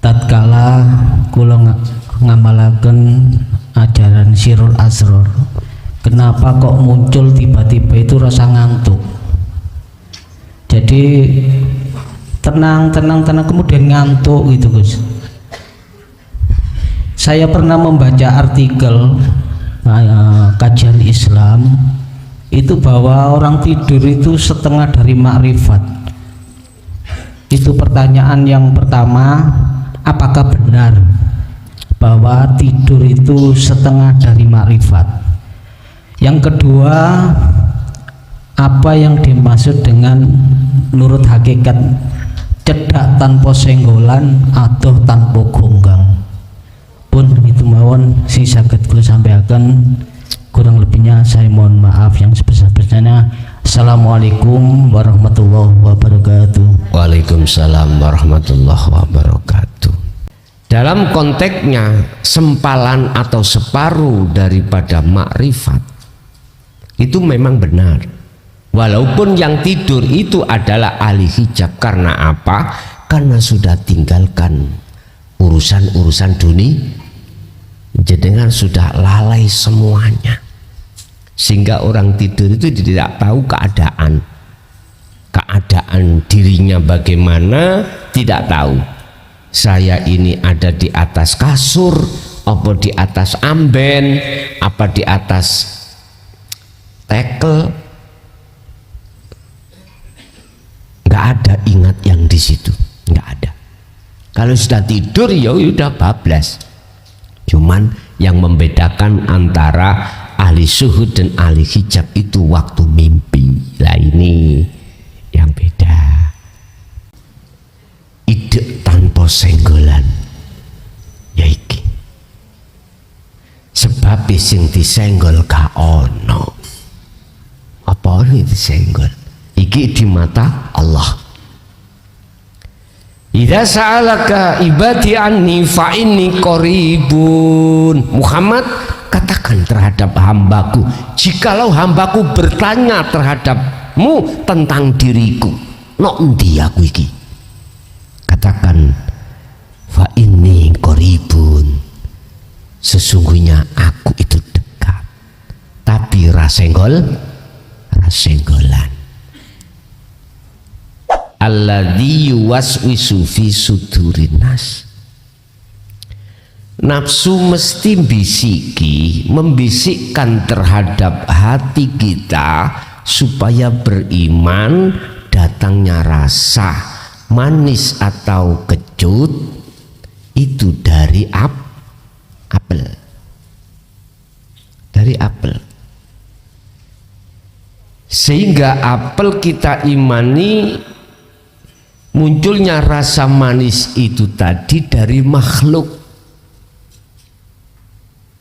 tatkala kula ngamalaken ajaran Sirul Asror, kenapa kok muncul tiba-tiba itu rasa ngantuk. Jadi tenang kemudian ngantuk gitu Gus. Saya pernah membaca artikel kajian Islam itu bahwa orang tidur itu setengah dari makrifat. Itu pertanyaan yang pertama, apakah benar bahwa tidur itu setengah dari makrifat? Yang kedua, apa yang dimaksud dengan menurut hakikat cedak tanpa senggolan atau tanpa gonggang? Pun itu mawon sing saged kula sampaikan, kurang lebihnya saya mohon maaf yang sebesar-besarnya. Assalamualaikum warahmatullahi wabarakatuh. Waalaikumsalam warahmatullahi wabarakatuh. Dalam konteksnya sempalan atau separuh daripada makrifat itu memang benar, walaupun yang tidur itu adalah ahli hijab. Karena apa? Karena sudah tinggalkan urusan-urusan dunia, jenengan sudah lalai semuanya, sehingga orang tidur itu tidak tahu keadaan dirinya bagaimana, tidak tahu saya ini ada di atas kasur, apa di atas amben, apa di atas tekel. Nggak ada ingat yang di situ, nggak ada. Kalau sudah tidur ya udah bablas. Cuman yang membedakan antara ahli syuhud dan ahli hijab itu waktu mimpi. Lah ini yang beda. Ide tanpa senggolan ya iki. Sebab sing disenggol gak ono. Apa ini disenggol? Iki di mata Allah. Idza sa'alaka ibadi anni fa inni qaribun. Muhammad, katakan terhadap hambaku, jikalau hambaku bertanya terhadapmu tentang diriku, no endi aku iki? Katakan fa inni qaribun. Sesungguhnya aku itu dekat. Tapi rasenggolan. Alladzi yuwaswisu fi sudurin nas. Nafsu mesti membisikkan terhadap hati kita supaya beriman. Datangnya rasa manis atau kecut itu dari apel. Dari apel. Sehingga apel kita imani, munculnya rasa manis itu tadi dari makhluk.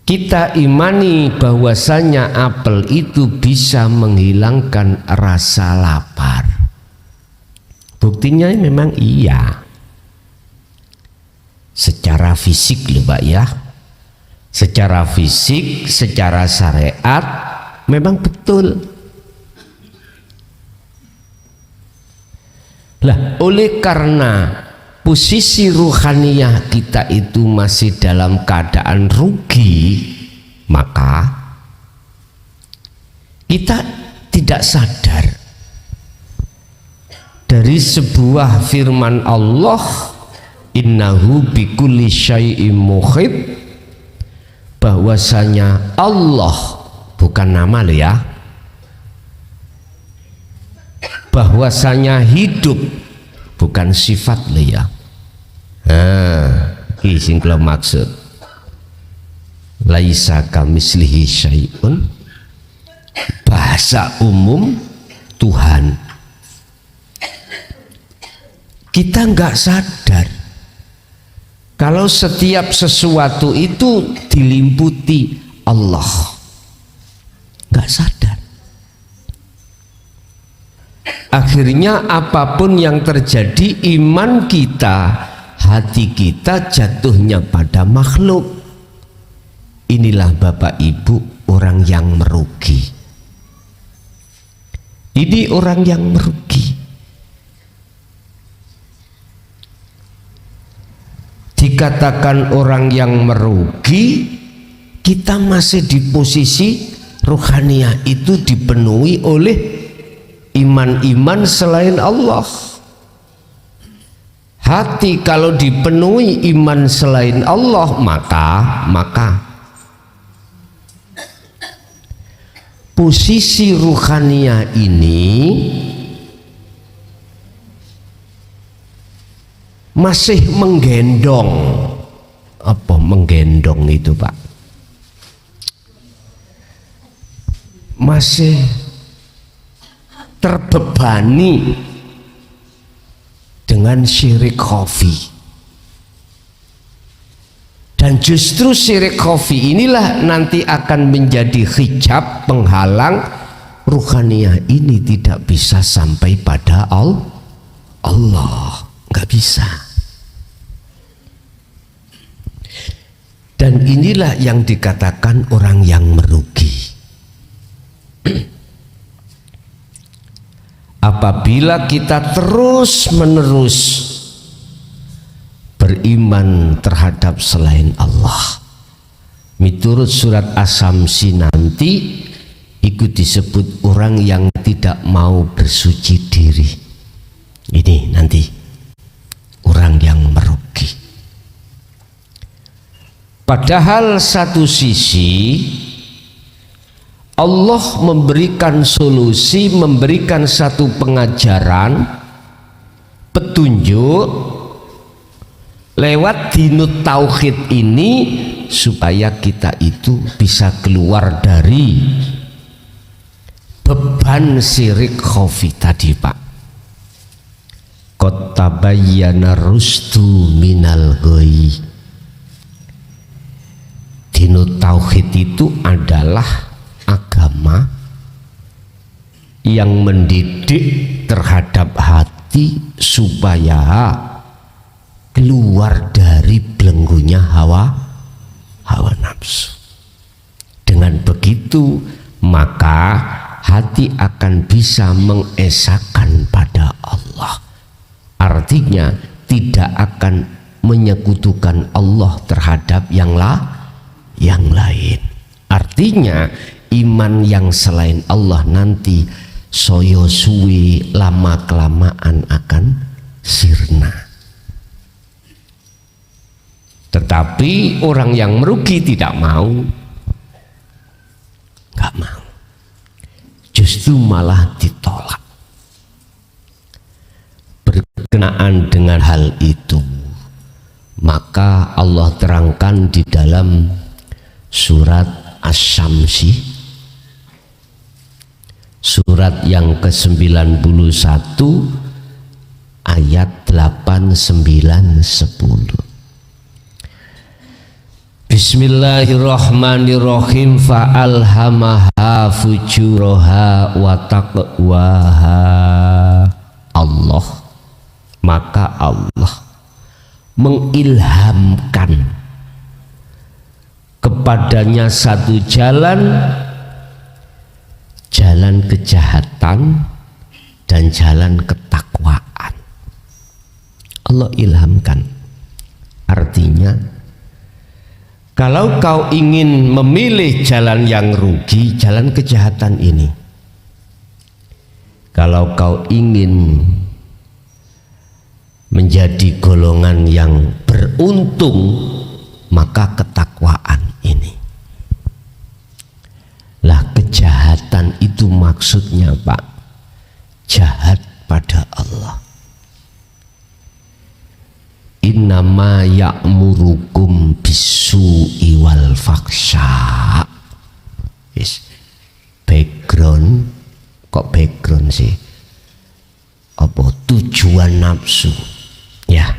Kita imani bahwasanya apel itu bisa menghilangkan rasa lapar. Buktinya memang iya. Secara fisik loh Pak ya. Secara fisik, secara syariat memang betul. Lah, oleh karena posisi ruhaniyah kita itu masih dalam keadaan rugi, maka kita tidak sadar dari sebuah firman Allah, innahu bikulli syai'im muhib, bahwasanya Allah bukan nama lo ya, bahwasanya hidup bukan sifat lo ya. Ini sing kula maksud. Laisa kamislihi syai'un, bahasa umum Tuhan. Kita nggak sadar kalau setiap sesuatu itu dilimputi Allah, nggak sadar. Akhirnya apapun yang terjadi, iman kita, hati kita jatuhnya pada makhluk. Inilah Bapak Ibu orang yang merugi. Ini orang yang merugi. dikatakan orang yang merugi, kita masih di posisi ruhaniyah itu dipenuhi oleh iman-iman selain Allah. Hati kalau dipenuhi iman selain Allah, maka posisi ruhaniyah ini masih menggendong. Apa menggendong itu, Pak? Masih terbebani dengan syirik khafi. Dan justru syirik khafi inilah nanti akan menjadi hijab penghalang ruhaniyah ini tidak bisa sampai pada Allah. Nggak bisa. Dan inilah yang dikatakan orang yang merugi. Apabila kita terus-menerus beriman terhadap selain Allah, menurut surat As-Samsi nanti ikut disebut orang yang tidak mau bersuci diri. Ini nanti orang yang merugi. Padahal satu sisi Allah memberikan solusi, memberikan satu pengajaran, petunjuk lewat dinut tauhid ini supaya kita itu bisa keluar dari beban syirik khafi tadi, Pak. Qad tabayyana rusdu minal ghayy. Dinut tauhid itu adalah agama yang mendidik terhadap hati supaya keluar dari belenggunya hawa nafsu. Dengan begitu maka hati akan bisa mengesahkan pada Allah. Artinya tidak akan menyekutukan Allah terhadap yang lain. Artinya iman yang selain Allah nanti soyo suwi lama kelamaan akan sirna. Tetapi orang yang merugi tidak mau, nggak mau, justru malah ditolak. Berkenaan dengan hal itu, maka Allah terangkan di dalam surat As-Samsi, surat yang ke-91 ayat 8, 9, 10. Bismillahirrahmanirrahim. Fa'alhamaha fujuraha wa taqwaha. Allah, maka Allah mengilhamkan kepadanya satu jalan kejahatan dan jalan ketakwaan. Allah ilhamkan. Artinya kalau kau ingin memilih jalan yang rugi, jalan kejahatan ini. Kalau kau ingin menjadi golongan yang beruntung, maka ketakwaan ini. Lah kejahatan itu maksudnya, Pak, jahat pada Allah. Innama ya'murukum bisu'i wal faksha. Background, kok background sih? Apa tujuan nafsu? Ya,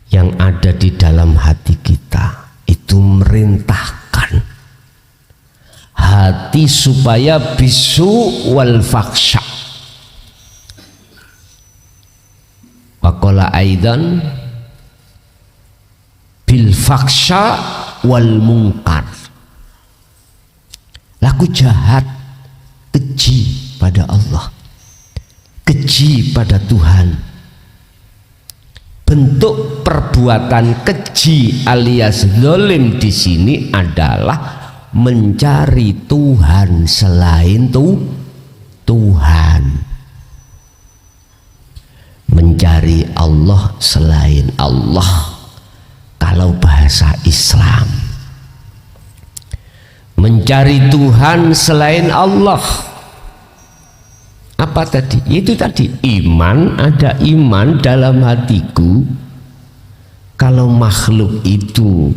yang ada di dalam hati kita itu merintahkan hati supaya bisu wal faksha. Waqala aidan bil faksha wal mungkar. Laku jahat, keji pada Allah, keji pada Tuhan, bentuk perbuatan keji alias zalim di sini adalah mencari Tuhan selain Tuhan, mencari Allah selain Allah. Kalau bahasa Islam, mencari Tuhan selain Allah. Apa tadi? Itu tadi iman, ada iman dalam hatiku. Kalau makhluk itu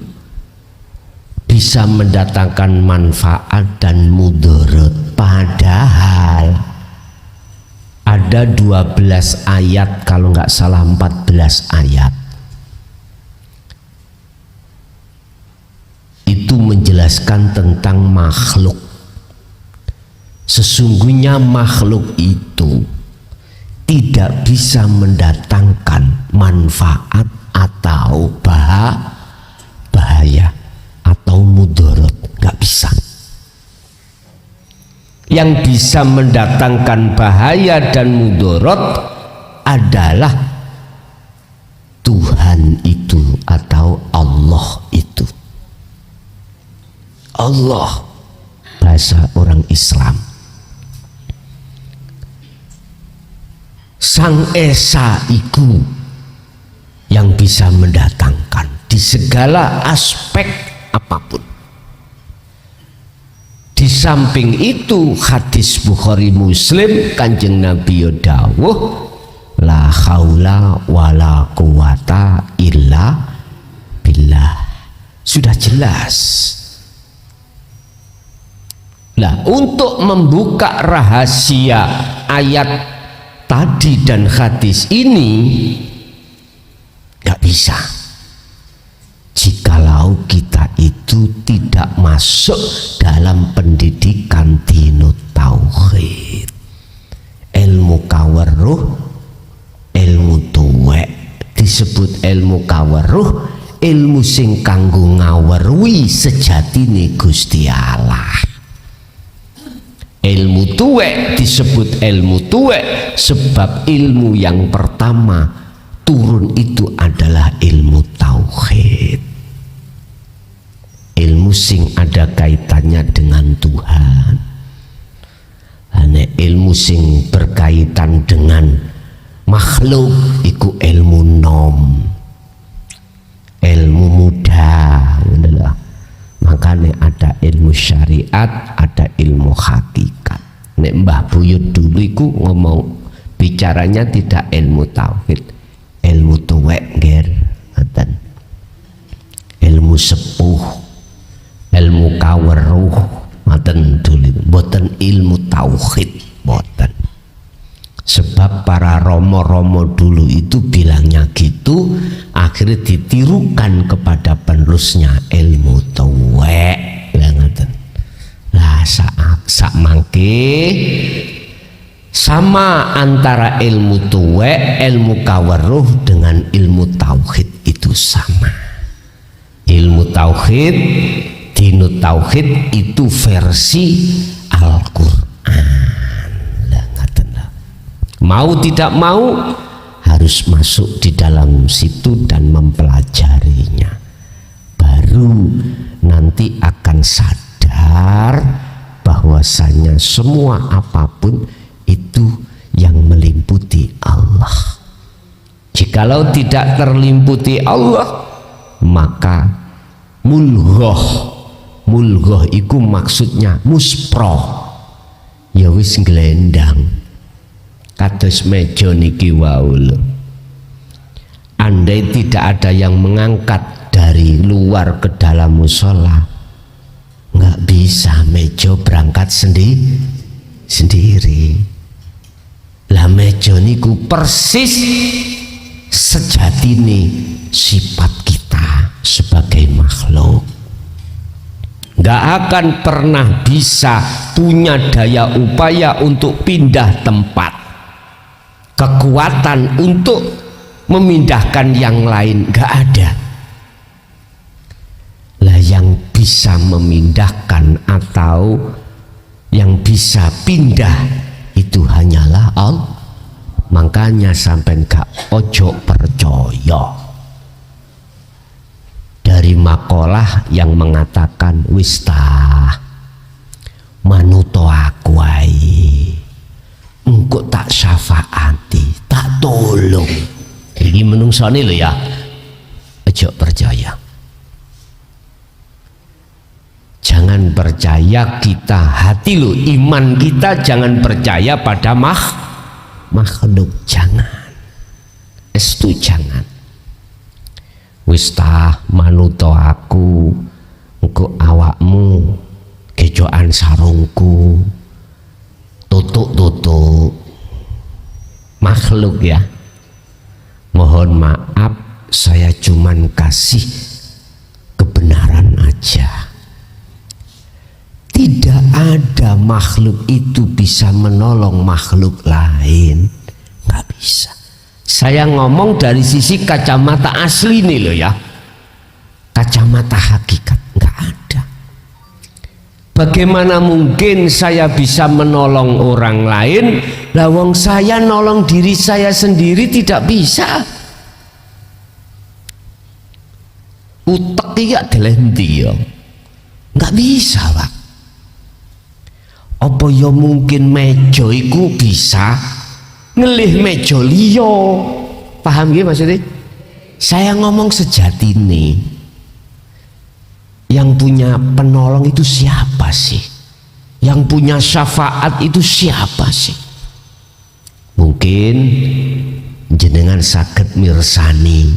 bisa mendatangkan manfaat dan mudarat, padahal ada 12 ayat, kalau nggak salah 14 ayat itu menjelaskan tentang makhluk. Sesungguhnya makhluk itu tidak bisa mendatangkan manfaat atau bahaya atau mudarat, nggak bisa. Yang bisa mendatangkan bahaya dan mudarat adalah Tuhan itu atau Allah itu. Allah, bahasa orang Islam. Sang Esa iku yang bisa mendatangkan di segala aspek apapun. Di samping itu hadis Bukhari Muslim, Kanjeng Nabi dawuh la haula wala quwata illa billah. Sudah jelas. Nah, untuk membuka rahasia ayat tadi dan hadis ini nggak bisa jikalau kita itu tidak masuk dalam pendidikan dinut tauhid, ilmu kaweruh, ilmu tuwek. Disebut ilmu kaweruh, ilmu sing kanggo ngaweruhi sejatine Gusti Allah. Ilmu tuwek disebut ilmu tuwek sebab ilmu yang pertama turun itu adalah ilmu tauhid, ilmu sing ada kaitannya dengan Tuhan. Hanya ilmu sing berkaitan dengan makhluk iku ilmu nom, ilmu muda. Makanya ada ilmu syariat, ada ilmu hakikat. Nek Mbah Buyut dulu iku ngomong bicaranya tidak ilmu tauhid, ilmu tuwek nger, ngoten. Ilmu sepuh, ilmu kaweruh, ngoten dulu. Boten ilmu tauhid, boten. Sebab para romo-romo dulu itu bilangnya gitu, akhirnya ditirukan kepada penerusnya ilmu tuwek. Lah sak mangke sama antara ilmu tuwek, ilmu kaweruh dengan ilmu tauhid itu sama. Ilmu tauhid, dinut tauhid itu versi Al-Qur'an. Mau tidak mau harus masuk di dalam situ dan mempelajarinya, baru nanti akan sadar bahwasanya semua apapun itu yang melimputi Allah. Jikalau tidak terlimputi Allah, maka mulghoh iku maksudnya musproh, ya wis glendang. Kados meja niki wau lho. Andai tidak ada yang mengangkat dari luar ke dalam musola, nggak bisa meja berangkat sendiri. Lah meja niku persis sejatine sifat kita sebagai makhluk. Nggak akan pernah bisa punya daya upaya untuk pindah tempat, kekuatan untuk memindahkan yang lain, nggak ada. Lah yang bisa memindahkan atau yang bisa pindah itu hanyalah Makanya sampean gak ojo percaya dari makalah yang mengatakan wis tah manuto aku ae engko tak syafaati tak tolong iki menungsane lho ya. Ojo percaya, jangan percaya kita hati lo, iman kita jangan percaya pada makhluk, jangan, estu jangan. Wis tah manuto aku engko awakmu kejokan sarungku tutuk makhluk ya. Mohon maaf, saya cuman kasih kebenaran aja. Tidak ada makhluk itu bisa menolong makhluk lain, nggak bisa. Saya ngomong dari sisi kacamata asli nih loh ya, kacamata hakikat nggak ada. Bagaimana mungkin saya bisa menolong orang lain, lawang saya nolong diri saya sendiri tidak bisa. Utek ya delenti ya, nggak bisa Pak. Apa ya mungkin meja iku bisa ngelih meja liya? Paham nggih maksudnya? Saya ngomong sejati nih, yang punya penolong itu siapa sih? Yang punya syafaat itu siapa sih? Mungkin jenengan saged mirsani,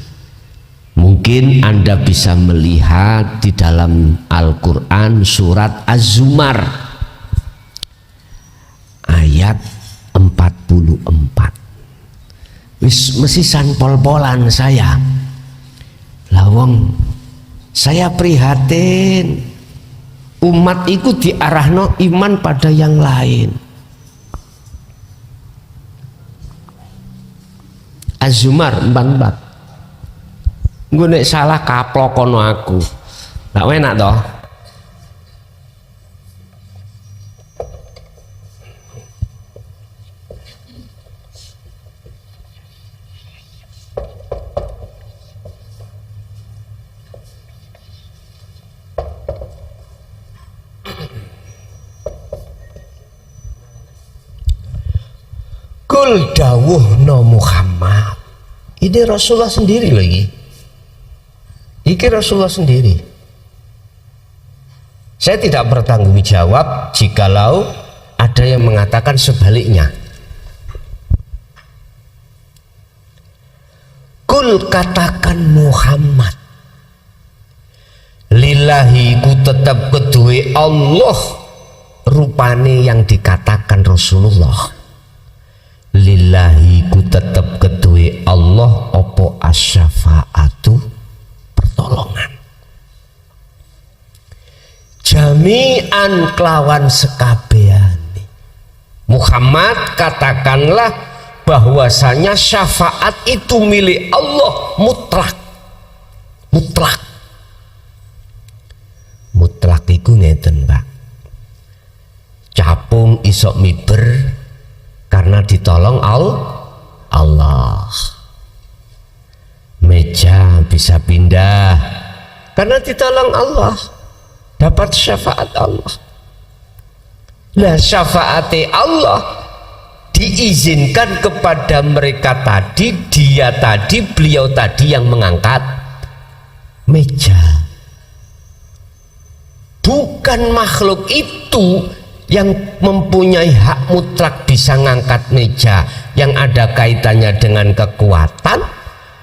mungkin Anda bisa melihat di dalam Al-Quran surat Az-Zumar ayat 44. Mesti pol-polan saya lawang, saya prihatin umat itu diarahno iman pada yang lain. Az-Zumar 44. Gue nek salah kaplokono aku gak enak toh. Kul dawuhna Muhammad, ini Rasulullah sendiri lagi. Iki Rasulullah sendiri. Saya tidak bertanggung jawab jikalau ada yang mengatakan sebaliknya. Kul katakan Muhammad, lillahi ku tetap kedue Allah, rupane yang dikatakan Rasulullah. Lillahi ku tetap kedue Allah opo asyafaatu, pertolongan. Jami'an kelawan sekabehane. Muhammad katakanlah bahwasanya syafaat itu milik Allah mutlak. Mutlak. Mutlak iku ngeten, Pak. Capung isok miber karena ditolong Allah. Meja bisa pindah karena ditolong Allah, dapat syafaat Allah. Lah syafaati Allah diizinkan kepada mereka tadi, dia tadi, beliau tadi yang mengangkat meja. Bukan makhluk itu yang mempunyai hak mutlak bisa ngangkat meja yang ada kaitannya dengan kekuatan,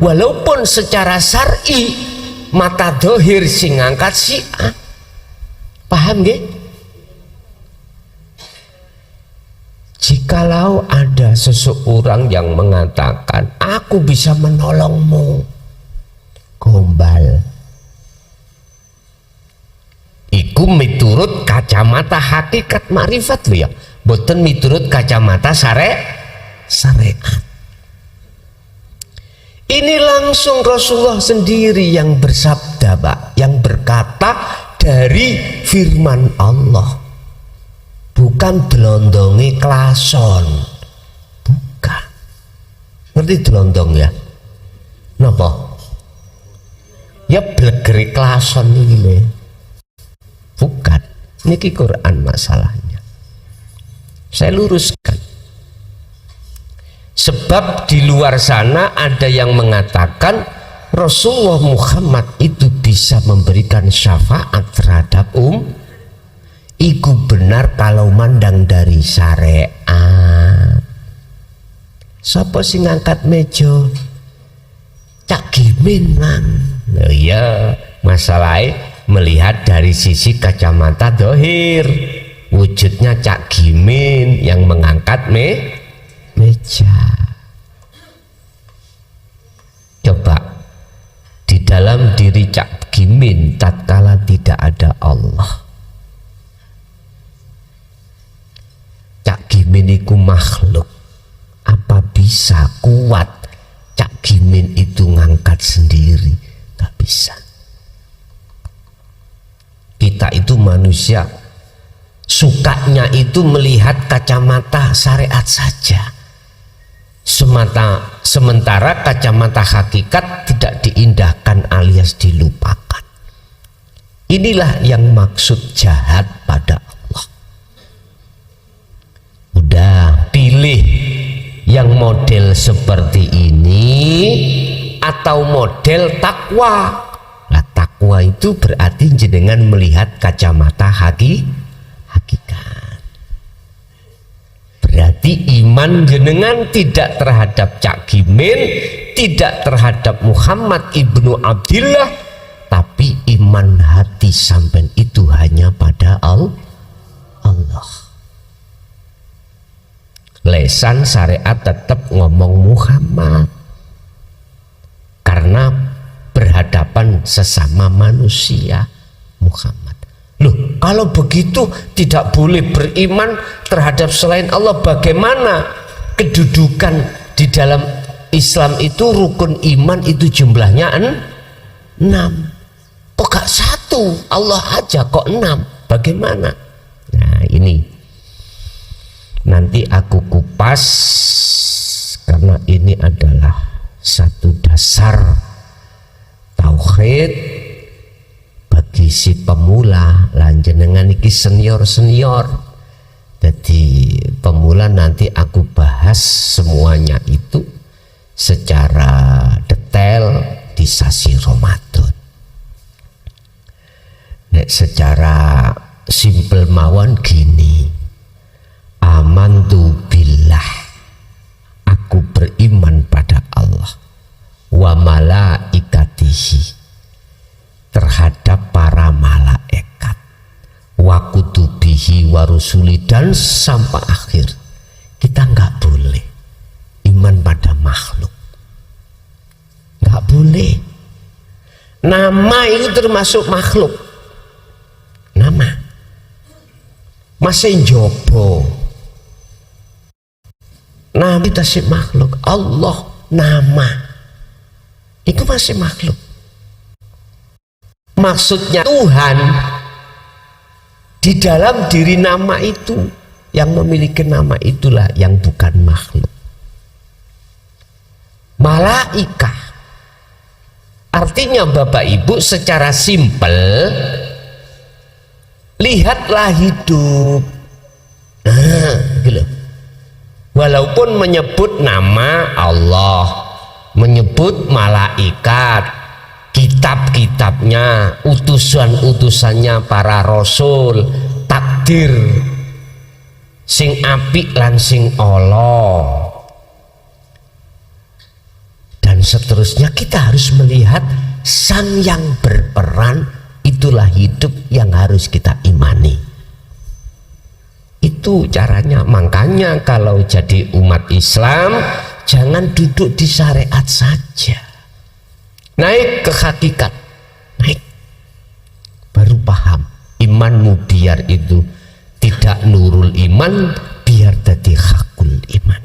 walaupun secara syar'i mata dohir sing ngangkat si A. Paham gak? Jikalau ada seseorang yang mengatakan aku bisa menolongmu, gombal, iku miturut kacamata hakikat makrifat lho ya, boten miturut kacamata syariat. Ini langsung Rasulullah sendiri yang bersabda, Pak, yang berkata dari firman Allah, bukan delondongi klason, bukan. Ngerti delondong ya? Napa? Ya blegeri klason iki lho. Bukan, niki Quran masalahnya. Saya luruskan. Sebab di luar sana ada yang mengatakan Rasulullah Muhammad itu bisa memberikan syafaat terhadap iku benar kalau mandang dari syariat. Sapa sing ngangkat meja? Cak Gimin kan. Nah, iya, masalahnya melihat dari sisi kacamata dohir, wujudnya Cak Gimin yang mengangkat meja. Coba di dalam diri Cak Gimin tatkala tidak ada Allah, Cak Gimin itu makhluk, apa bisa kuat Cak Gimin itu ngangkat sendiri? Gak bisa. Kita itu manusia, sukanya itu melihat kacamata syariat saja. Sementara kacamata hakikat tidak diindahkan alias dilupakan. Inilah yang maksud jahat pada Allah. Udah, pilih yang model seperti ini atau model takwa. Nah, takwa itu berarti jenengan melihat kacamata hakikat. Berarti iman jenengan tidak terhadap Cak Gimin, tidak terhadap Muhammad ibnu Abdillah, tapi iman hati sampean itu hanya pada Allah. Lesan syariat tetap ngomong Muhammad karena berhadapan sesama manusia Muhammad. Loh, kalau begitu tidak boleh beriman terhadap selain Allah. Bagaimana kedudukan di dalam Islam itu? Rukun iman itu jumlahnya 6. Kok gak 1? Allah aja kok 6? Bagaimana? Nah, ini nanti aku kupas karena ini adalah satu dasar tauhid bagi si pemula. Lanjenengan iki senior. Jadi pemula nanti aku bahas semuanya itu secara detail di sasi Ramadan. Nek secara simpel mawon gini, amantu billah, aku beriman pada Allah, wa malaikatihi, terhadap para malaikat, wa kutubihi wa rusuli, dan sampai akhir. Kita nggak boleh iman pada makhluk, nggak boleh. Nama itu termasuk makhluk. Nama masih jopo, Nabi tasib makhluk. Allah nama itu masih makhluk. Maksudnya Tuhan di dalam diri nama itu, yang memiliki nama itulah yang bukan makhluk. Malaikah artinya Bapak Ibu secara simpel, lihatlah hidup. Nah, gitu. Walaupun menyebut nama Allah, menyebut malaikat, kitab-kitabnya, utusan-utusannya para rasul, takdir sing apik lan sing ala, dan seterusnya, kita harus melihat sang yang berperan. Itulah hidup yang harus kita imani. Itu caranya. Makanya kalau jadi umat Islam, jangan duduk di syariat saja, naik ke hakikat, naik, baru paham. Imanmu biar itu tidak nurul iman, biar jadi hakul iman.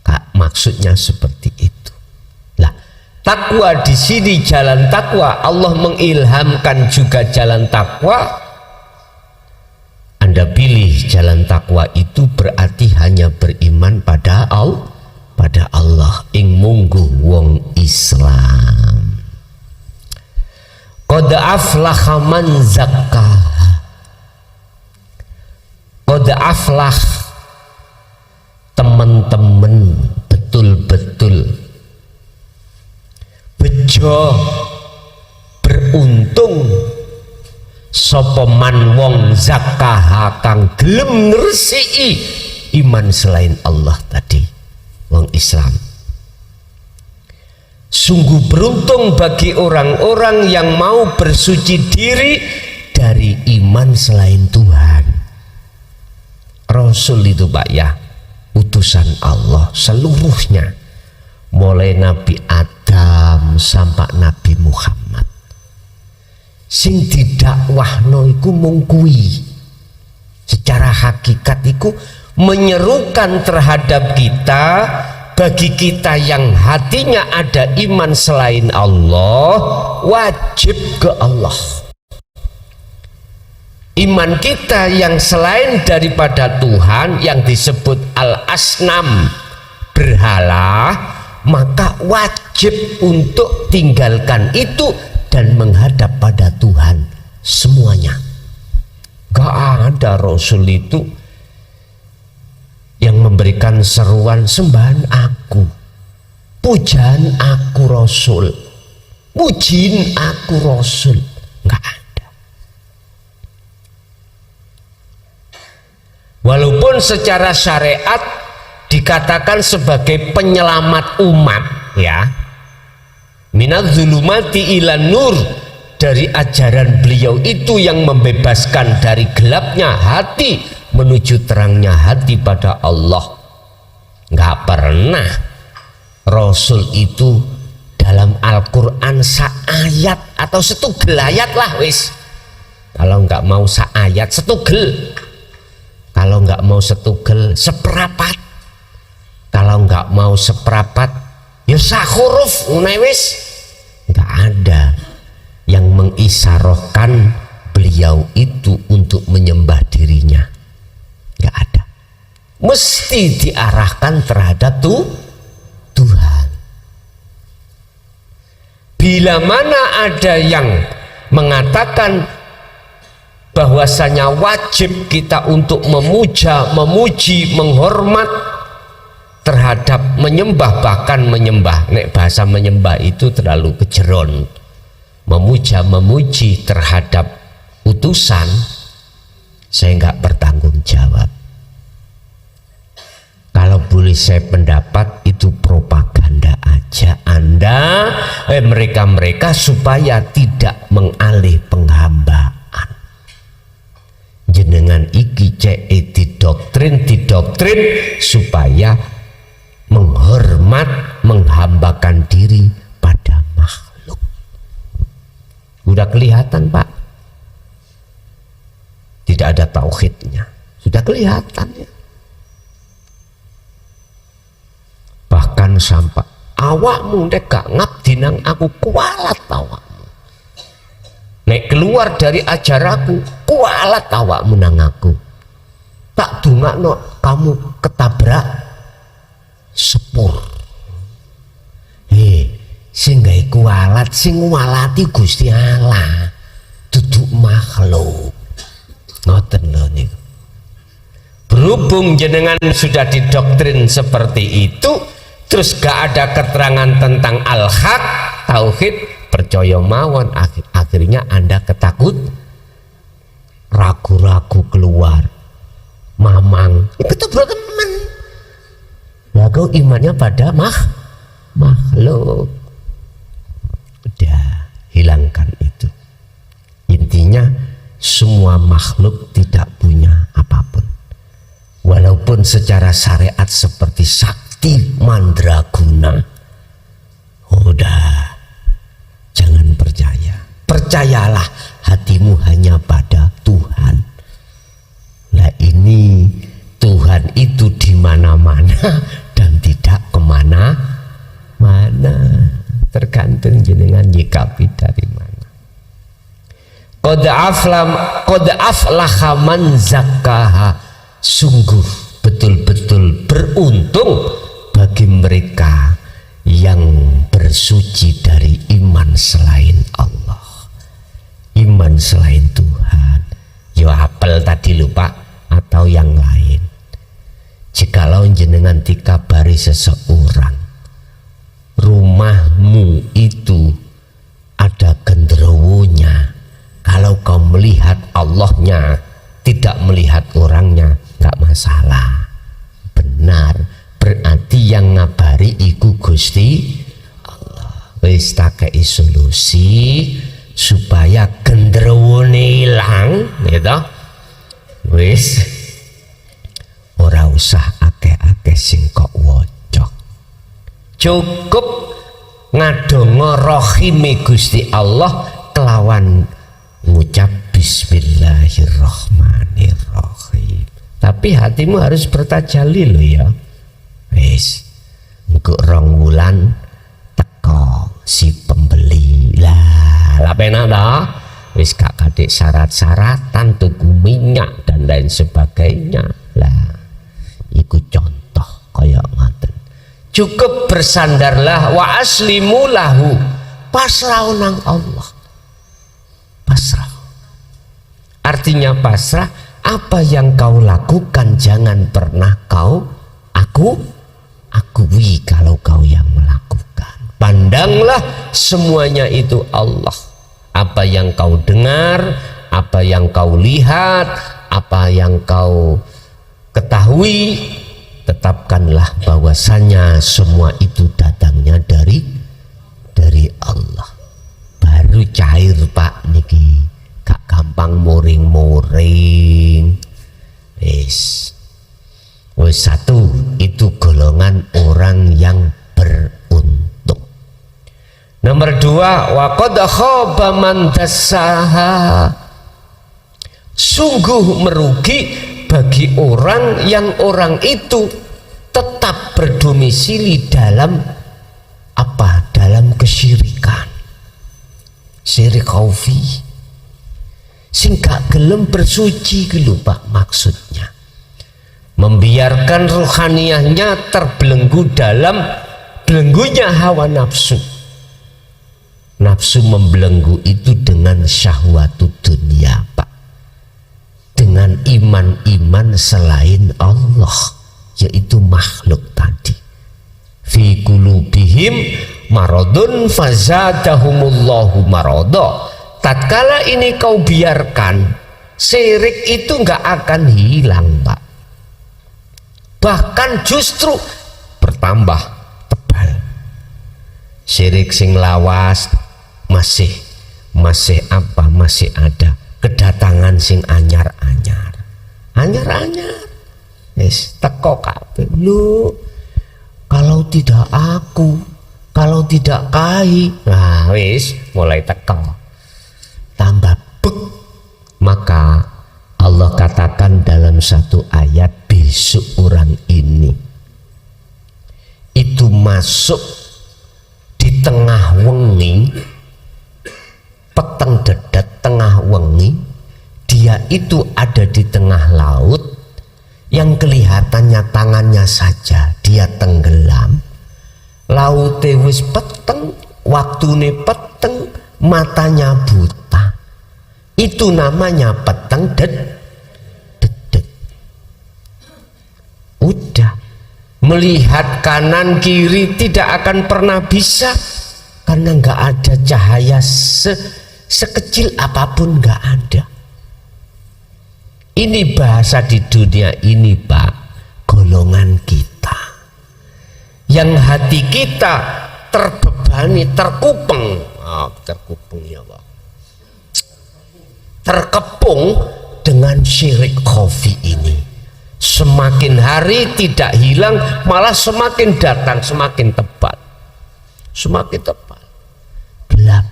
Kak, maksudnya seperti itu. Lah, takwa di sini jalan takwa, Allah mengilhamkan juga jalan takwa. Anda pilih jalan takwa itu berarti hanya beriman pada pada Allah ing mungguh wong Islam. Qad aflaha man zakkaha. Qad aflah, teman-teman betul-betul bejo beruntung sapa man wong zakkaha kang gelem ngresiki iman selain Allah tadi, wong Islam. Sungguh beruntung bagi orang-orang yang mau bersuci diri dari iman selain Tuhan. Rasul itu Pak ya, utusan Allah seluruhnya, mulai Nabi Adam sampai Nabi Muhammad. Sing didakwahno iku mung kuwi. Secara hakikat iku menyerukan terhadap kita, bagi kita yang hatinya ada iman selain Allah, wajib ke Allah. Iman kita yang selain daripada Tuhan, yang disebut al-asnam, berhala, maka wajib untuk tinggalkan itu dan menghadap pada Tuhan semuanya. Gak ada Rasul itu yang memberikan seruan sembahan aku, pujaan aku Rasul, pujiin aku Rasul. Gak ada. Walaupun secara syariat dikatakan sebagai penyelamat umat ya, minadz zulumati ilan nur, dari ajaran beliau itu yang membebaskan dari gelapnya hati menuju terangnya hati pada Allah. Nggak pernah Rasul itu dalam Al-Quran seayat atau setugel ayat lah wis, kalau nggak mau seayat setugel, kalau nggak mau setugel seperapat, kalau nggak mau seperapat ya sahuruf unewis. Nggak ada yang mengisyarohkan beliau itu untuk menyembah dirinya, nggak ada. Mesti diarahkan terhadap Tuhan. Bila mana ada yang mengatakan bahwasanya wajib kita untuk memuja, memuji, menghormat terhadap menyembah, bahkan menyembah, nek bahasa menyembah itu terlalu kejeron, memuja, memuji terhadap utusan, saya nggak bertanggung jawab. Kalau boleh saya pendapat itu propaganda aja Anda, mereka-mereka supaya tidak mengalih penghambaan. Jenengan iki cek didoktrin supaya menghormat, menghambakan diri pada makhluk. Sudah kelihatan Pak, tidak ada tauhidnya, sudah kelihatan ya. Bahkan sampai awakmu ndek gak ngabdi nang aku, kualat awakmu. Nek keluar dari ajaranku, kualat awakmu nang aku. Tak dungakno kamu ketabrak sepur. Sing gawe kualat, sing walati Gusti Allah, duduk makhluk. Ngoten lho niku. Berhubung jenengan sudah didoktrin seperti itu, terus gak ada keterangan tentang al-haq, tauhid, percaya mawon, akhirnya Anda ketakut, ragu-ragu keluar, mamang, itu berteman. Ya kau imannya pada makhluk. Udah hilangkan itu. Intinya semua makhluk tidak punya apapun. Walaupun secara syariat seperti sakti mandraguna, udah jangan percaya. Percayalah hatimu hanya pada Tuhan. Lah ini Tuhan itu di mana-mana dan tidak kemana-mana, tergantung jenengan nyikapi dari mana. Qad aflaha man zakkaha, sungguh betul-betul beruntung bagi mereka yang bersuci dari iman selain Allah, iman selain Tuhan. Ya apel tadi lupa atau yang lain. Jikalau jenengan dikabari seseorang, rumahmu itu ada genderuwonya, kalau kau melihat Allahnya, tidak melihat orangnya, nggak masalah. Benar, berarti yang ngabari iku Gusti Allah. Wis tak kei solusi supaya genderwone ilang, gitu. Wis ora usah akeh-akeh sing kok waca. Cukup ngadonga rahime Gusti Allah kelawan ngucap bismillahirrahmanirrahim. Tapi hatimu harus bertajalli lo ya. Wis engko 2 wulan teko si pembeli lah penak dah. Wis gak kadek syarat-syaratan tuku minyak dan lain sebagainya lah. Iku contoh kaya ngoten. Cukup bersandarlah wa aslimu lahu, pasrah nang Allah. Pasrah artinya pasrah, apa yang kau lakukan jangan pernah kau akui kalau kau yang melakukan. Pandanglah semuanya itu Allah. Apa yang kau dengar, apa yang kau lihat, apa yang kau ketahui, tetapkanlah bahwasanya semua itu datangnya dari Allah. Baru cair Pak niki, gak gampang muring-muring. Wis satu itu golongan orang yang beruntung. Nomor 2, wa qad khaba man dassaha. Sungguh merugi bagi orang yang orang itu tetap berdomisili dalam apa? Dalam kesyirikan. Syirik khafi. Sing gak gelem bersuci gitu Pak maksudnya. Membiarkan rohaniyahnya terbelenggu dalam belenggunya hawa nafsu. Nafsu membelenggu itu dengan syahwatu dunia Pak, dengan iman-iman selain Allah, yaitu makhluk tadi. Fi qulubihim maradun fazadahumullahu marada. Tatkala ini kau biarkan, syirik itu nggak akan hilang Pak, bahkan justru bertambah tebal. Syirik sing lawas masih ada, kedatangan sing anyar-anyar wis teko kabeh. Lho, kalau tidak aku, kalau tidak kai, nah wis mulai teko tambah bek. Maka Allah katakan dalam satu ayat, besok orang ini itu masuk di tengah wengi, peteng dedet tengah wengi, dia itu ada di tengah laut yang kelihatannya tangannya saja dia tenggelam. Laute wis peteng, waktune peteng, matanya buta. Itu namanya peteng dedet. Udah, melihat kanan kiri tidak akan pernah bisa, karena nggak ada cahaya sekecil apapun, nggak ada. Ini bahasa di dunia ini Pak, golongan kita yang hati kita terbebani, terkupeng, terkupeng ya Pak, terkepung dengan syirik khafi ini. Semakin hari tidak hilang, malah semakin datang, semakin tebal, gelap.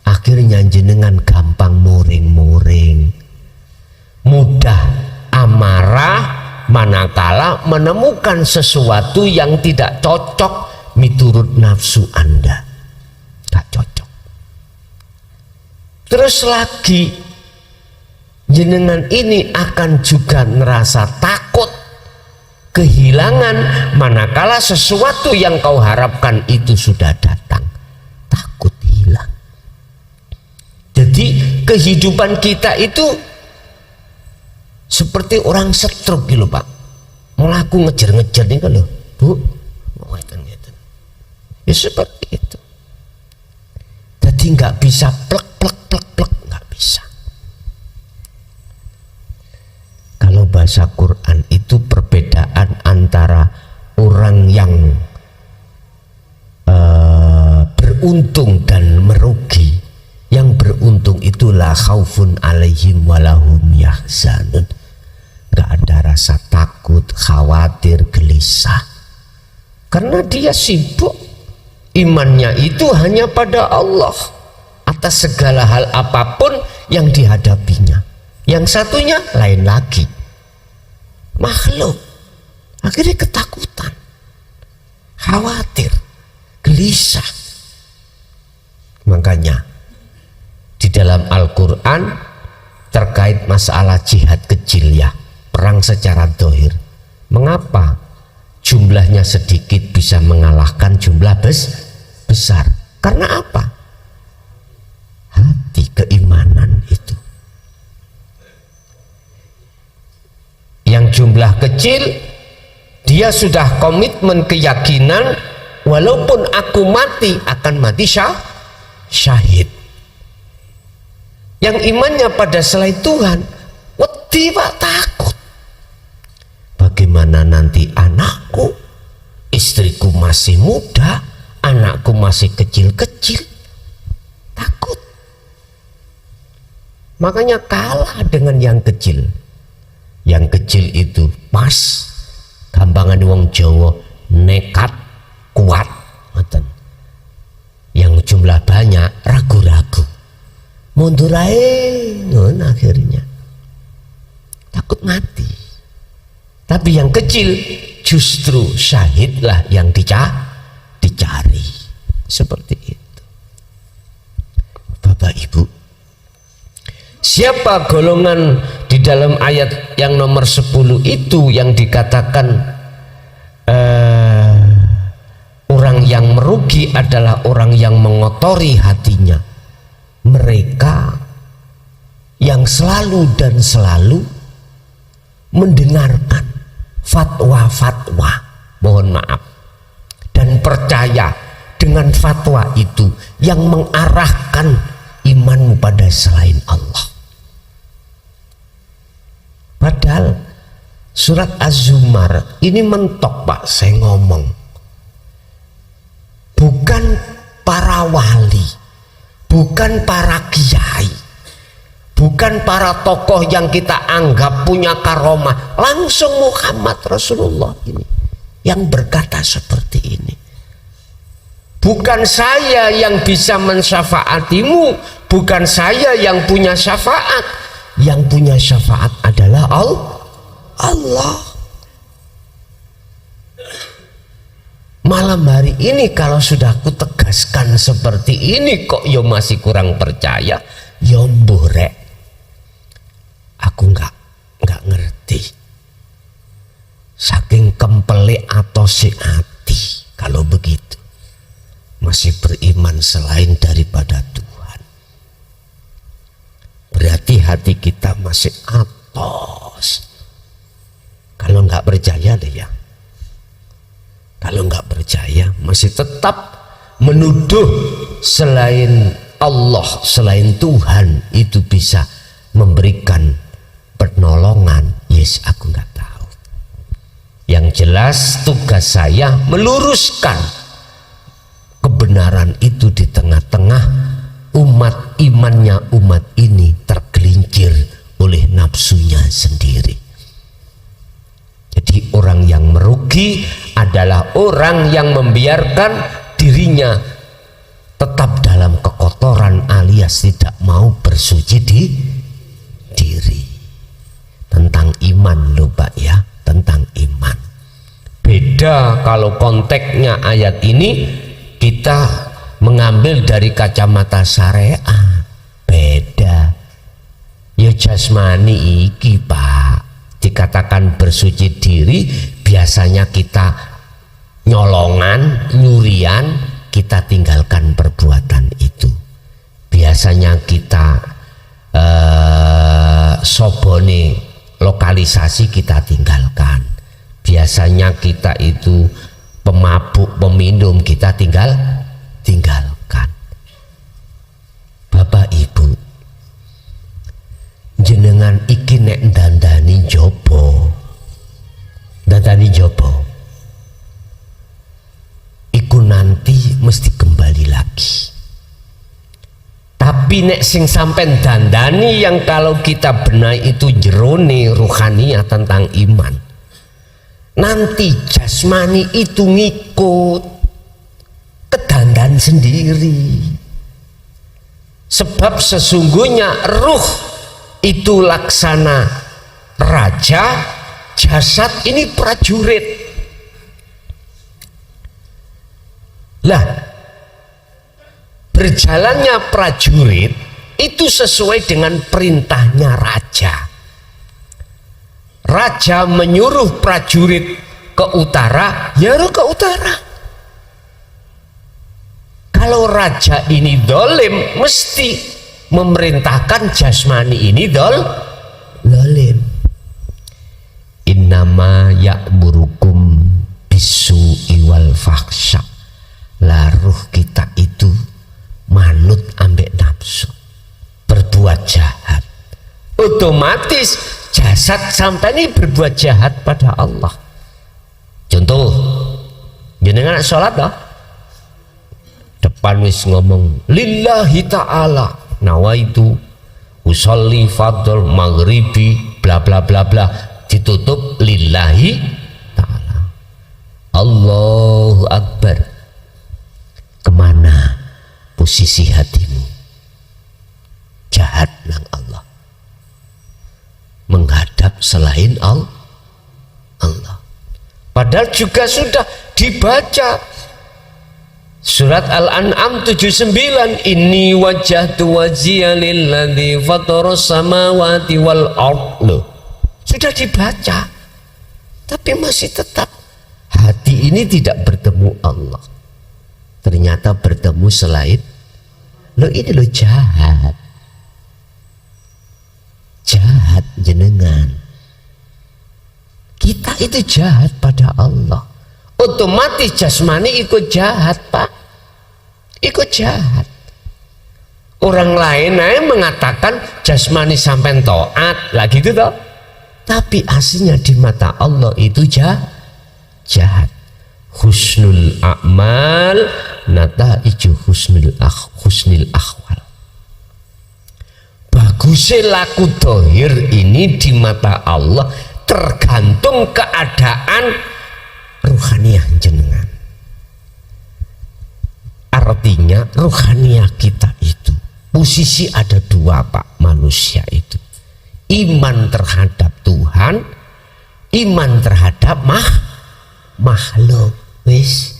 Akhirnya jenengan gampang muring-muring, mudah amarah manakala menemukan sesuatu yang tidak cocok miturut nafsu Anda, gak cocok. Terus lagi jenengan ini akan juga ngerasa takut kehilangan manakala sesuatu yang kau harapkan itu sudah datang. Takut hilang. Jadi kehidupan kita itu seperti orang stroke gitu Pak. Melaku ngejar-ngejar nih kan loh, Bu. Ngeten-ngeten. Ya seperti itu. Jadi nggak bisa plek, nggak bisa. Kalau bahasa Quran itu perbedaan antara orang yang beruntung dan merugi. Yang beruntung itulah khaufun alaihim walahum yahzanun. Gak ada rasa takut, khawatir, gelisah. Karena dia sibuk. Imannya itu hanya pada Allah atas segala hal apapun yang dihadapinya. Yang satunya lain lagi, makhluk. Akhirnya ketakutan, khawatir, gelisah. Makanya di dalam Al-Quran terkait masalah jihad kecil ya, perang secara dohir, mengapa jumlahnya sedikit bisa mengalahkan jumlah besar? Karena apa? Hati, keimanan itu. Yang jumlah kecil, dia sudah komitmen keyakinan, walaupun aku mati akan mati syahid. Yang imannya pada selain Tuhan, wedi Pak, takut. Bagaimana nanti anakku, istriku masih muda, anakku masih kecil-kecil, takut. Makanya kalah dengan yang kecil. Yang kecil itu pas, gampangan wong Jawa, nekat, kuat, yang jumlah banyak ragu-ragu, mundur aja, akhirnya takut mati. Tapi yang kecil justru syahidlah yang dicari. Seperti itu. Bapak Ibu, siapa golongan di dalam ayat yang nomor 10 itu yang dikatakan orang yang merugi adalah orang yang mengotori hatinya? Mereka yang selalu dan selalu mendengarkan fatwa-fatwa, mohon maaf, dan percaya dengan fatwa itu yang mengarahkan imanmu pada selain Allah. Padahal surat Az-Zumar ini mentok Pak, saya ngomong, bukan para wali, bukan para kiai, bukan para tokoh yang kita anggap punya karomah, langsung Muhammad Rasulullah ini yang berkata seperti ini. Bukan saya yang bisa mensyafaatimu, bukan saya yang punya syafaat, yang punya syafaat adalah Allah. Malam hari ini kalau sudah aku tegaskan seperti ini kok yo masih kurang percaya, yo mborek, aku nggak ngerti. Saking kempelek atau si hati kalau begitu masih beriman selain daripada Tuhan. Berarti hati kita masih atos. Kalau nggak percaya deh ya. Kalau nggak percaya masih tetap menuduh selain Allah, selain Tuhan itu bisa memberikan pertolongan. Yes, aku nggak tahu. Yang jelas tugas saya meluruskan kebenaran itu di tengah-tengah umat, imannya umat ini tergelincir oleh nafsunya sendiri. Jadi orang yang merugi adalah orang yang membiarkan dirinya tetap dalam kekotoran alias tidak mau bersuci diri. Tentang iman loh Pak ya, tentang iman. Beda kalau konteksnya ayat ini kita mengambil dari kacamata syariat, beda. Ya jasmani iki Pak, dikatakan bersuci diri biasanya kita nyolongan, nyurian, kita tinggalkan perbuatan itu. Biasanya kita sobone lokalisasi, kita tinggalkan. Biasanya kita itu pemabuk, peminum, kita tinggalkan. Bapak Ibu, jenengan iki nek dandani jopo iku nanti mesti kembali lagi. Tapi nek sing sampen dandani yang kalau kita benahi itu jerone ruhaniah tentang iman, nanti jasmani itu ngikut kedandan sendiri. Sebab sesungguhnya ruh itu laksana raja, jasad ini prajurit. Lah, berjalannya prajurit itu sesuai dengan perintahnya raja. Raja menyuruh prajurit ke utara, ya ke utara. Kalau raja ini dolim, mesti memerintahkan jasmani ini dolim. Innama ya'murukum bisu'i wal fahsya. Laruh kita itu manut ambek nafsu, berbuat jahat. Otomatis jasad sampai ini berbuat jahat pada Allah. Contoh, jenengan sholat dah, depan wis ngomong lillahi ta'ala nawaitu usolli fardhu maghribi bla bla bla bla, ditutup lillahi ta'ala, Allahu Akbar. Kemana posisi hatimu? Jahat nang Allah, menghadap selain Allah. Padahal juga sudah dibaca surat Al-An'am 79, inni wajjahtu wajhiya lilladzi fataras samawati wal ardh. Sudah dibaca, tapi masih tetap hati ini tidak bertemu Allah, ternyata bertemu selain. Lo ini lo jahat jenengan. Kita itu jahat pada Allah, otomatis jasmani ikut jahat, Pak, ikut jahat. Orang lain mengatakan jasmani sampai taat lah gitu toh, tapi aslinya di mata Allah itu jahat. Husnul a'mal nataiju husnil akhwal. Bagusnya laku dohir ini di mata Allah tergantung keadaan ruhaniah jenengan. Artinya ruhaniah kita itu posisi ada dua, Pak. Manusia itu iman terhadap Tuhan, iman terhadap makhluk. Wis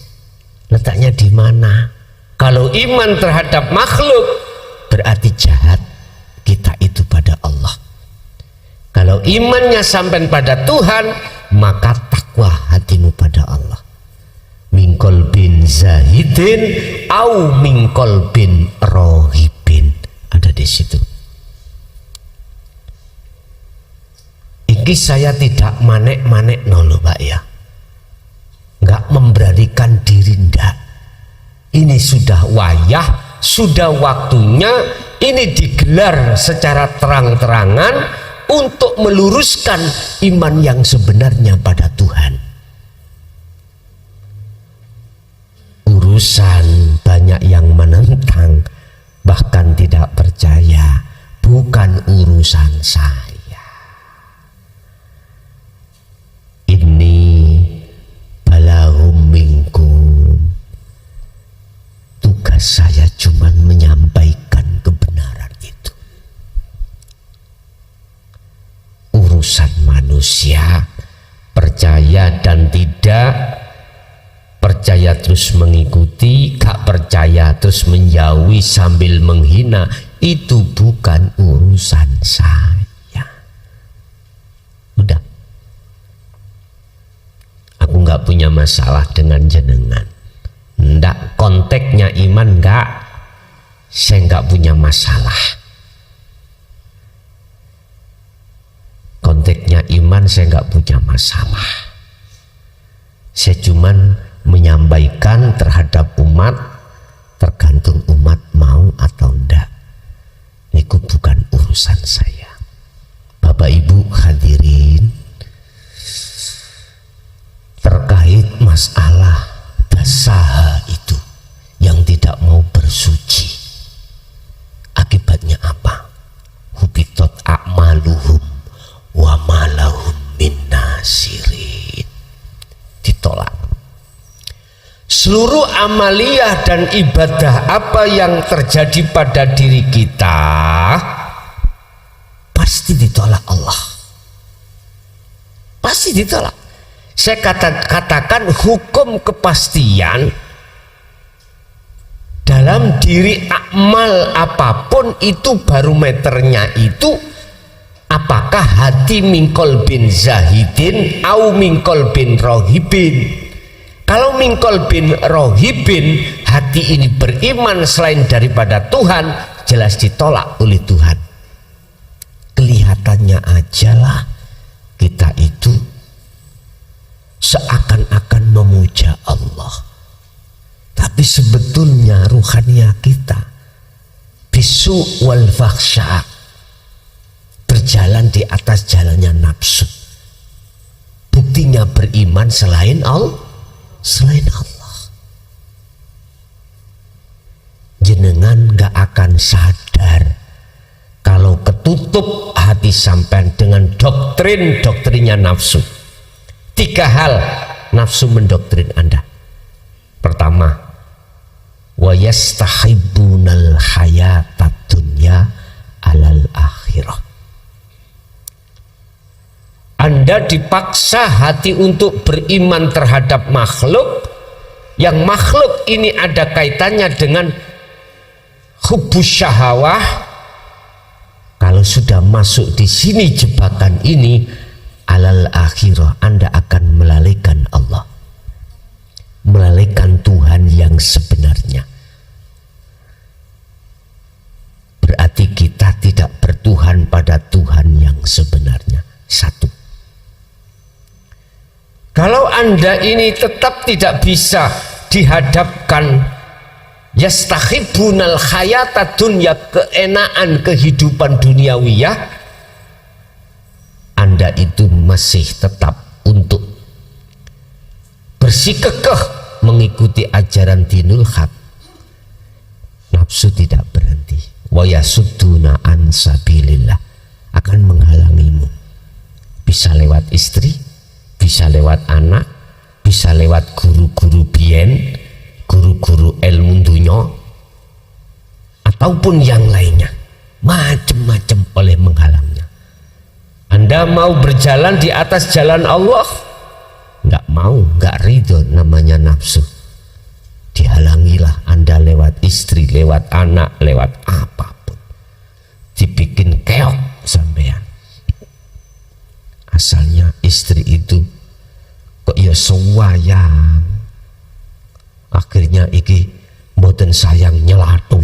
letaknya di mana? Kalau iman terhadap makhluk berarti jahat kita itu pada Allah. Kalau imannya sampai pada Tuhan, maka takwa hatimu pada Allah. Mingkol bin zahidin au mingkol bin rohibin, ada di situ. Iki saya tidak manek-manek nolo, Pak ya, nggak memberanikan diri, ndak. Ini sudah wayah, sudah waktunya ini digelar secara terang-terangan untuk meluruskan iman yang sebenarnya pada Tuhan. Urusan banyak yang menentang, bahkan tidak percaya, bukan urusan saya. Ini balahum minkum, tugas saya cuma menyampaikan kebenaran itu. Urusan manusia percaya dan tidak percaya terus mengikuti, gak percaya terus menjauhi sambil menghina, itu bukan urusan saya. Udah. Aku nggak punya masalah dengan jenengan. Ndak, konteksnya iman nggak, saya nggak punya masalah. Konteksnya iman saya nggak punya masalah. Saya cuman menyampaikan terhadap umat, tergantung umat mau atau ndak. Itu bukan urusan saya. Bapak Ibu hadirin, terkait masalah basaha itu yang tidak mau bersuci, akibatnya apa? Hubitot a'maluhum wa malahum min nasirin. Ditolak seluruh amaliyah dan ibadah apa yang terjadi pada diri kita, pasti ditolak Allah, pasti ditolak. Saya katakan hukum kepastian dalam diri amal apapun itu, barometernya itu apakah hati mingkol bin zahidin au mingkol bin rohibin. Kalau mingkol bin rohibin, hati ini beriman selain daripada Tuhan, jelas ditolak oleh Tuhan. Kelihatannya ajalah kita itu seakan-akan memuja Allah, tapi sebetulnya ruhania kita bisu wal fakhsya, berjalan di atas jalannya nafsu. Buktinya beriman selain Allah, jenengan gak akan sadar kalau ketutup hati sampean dengan doktrinnya nafsu. 3 hal nafsu mendoktrin Anda. Pertama, wa yastahibbunal hayatad dunya alal akhirah. Anda dipaksa hati untuk beriman terhadap makhluk, yang makhluk ini ada kaitannya dengan hubbus syahawah. Kalau sudah masuk di sini jebakan ini, alal akhirah, Anda akan melalaikan Allah, melalaikan Tuhan yang sebenarnya. Berarti kita tidak bertuhan pada Tuhan yang sebenarnya. 1. Kalau Anda ini tetap tidak bisa dihadapkan yastakhibunal hayata dunya, keenaan kehidupan duniawiyah, Anda itu masih tetap untuk bersikukuh mengikuti ajaran dinul haq. Nafsu tidak berhenti. Wa yasudduna an sabilillah, akan menghalangimu. Bisa lewat istri, bisa lewat anak, bisa lewat guru-guru bien, guru-guru ilmu dunya, ataupun yang lainnya, macam-macam oleh menghalangnya. Anda mau berjalan di atas jalan Allah, nggak mau, nggak ridho, namanya nafsu. Dihalangilah Anda lewat istri, lewat anak, lewat apapun, dibikin keok sampean. Asalnya istri itu kok ya sewayang, akhirnya iki mboten sayang, nyelatu,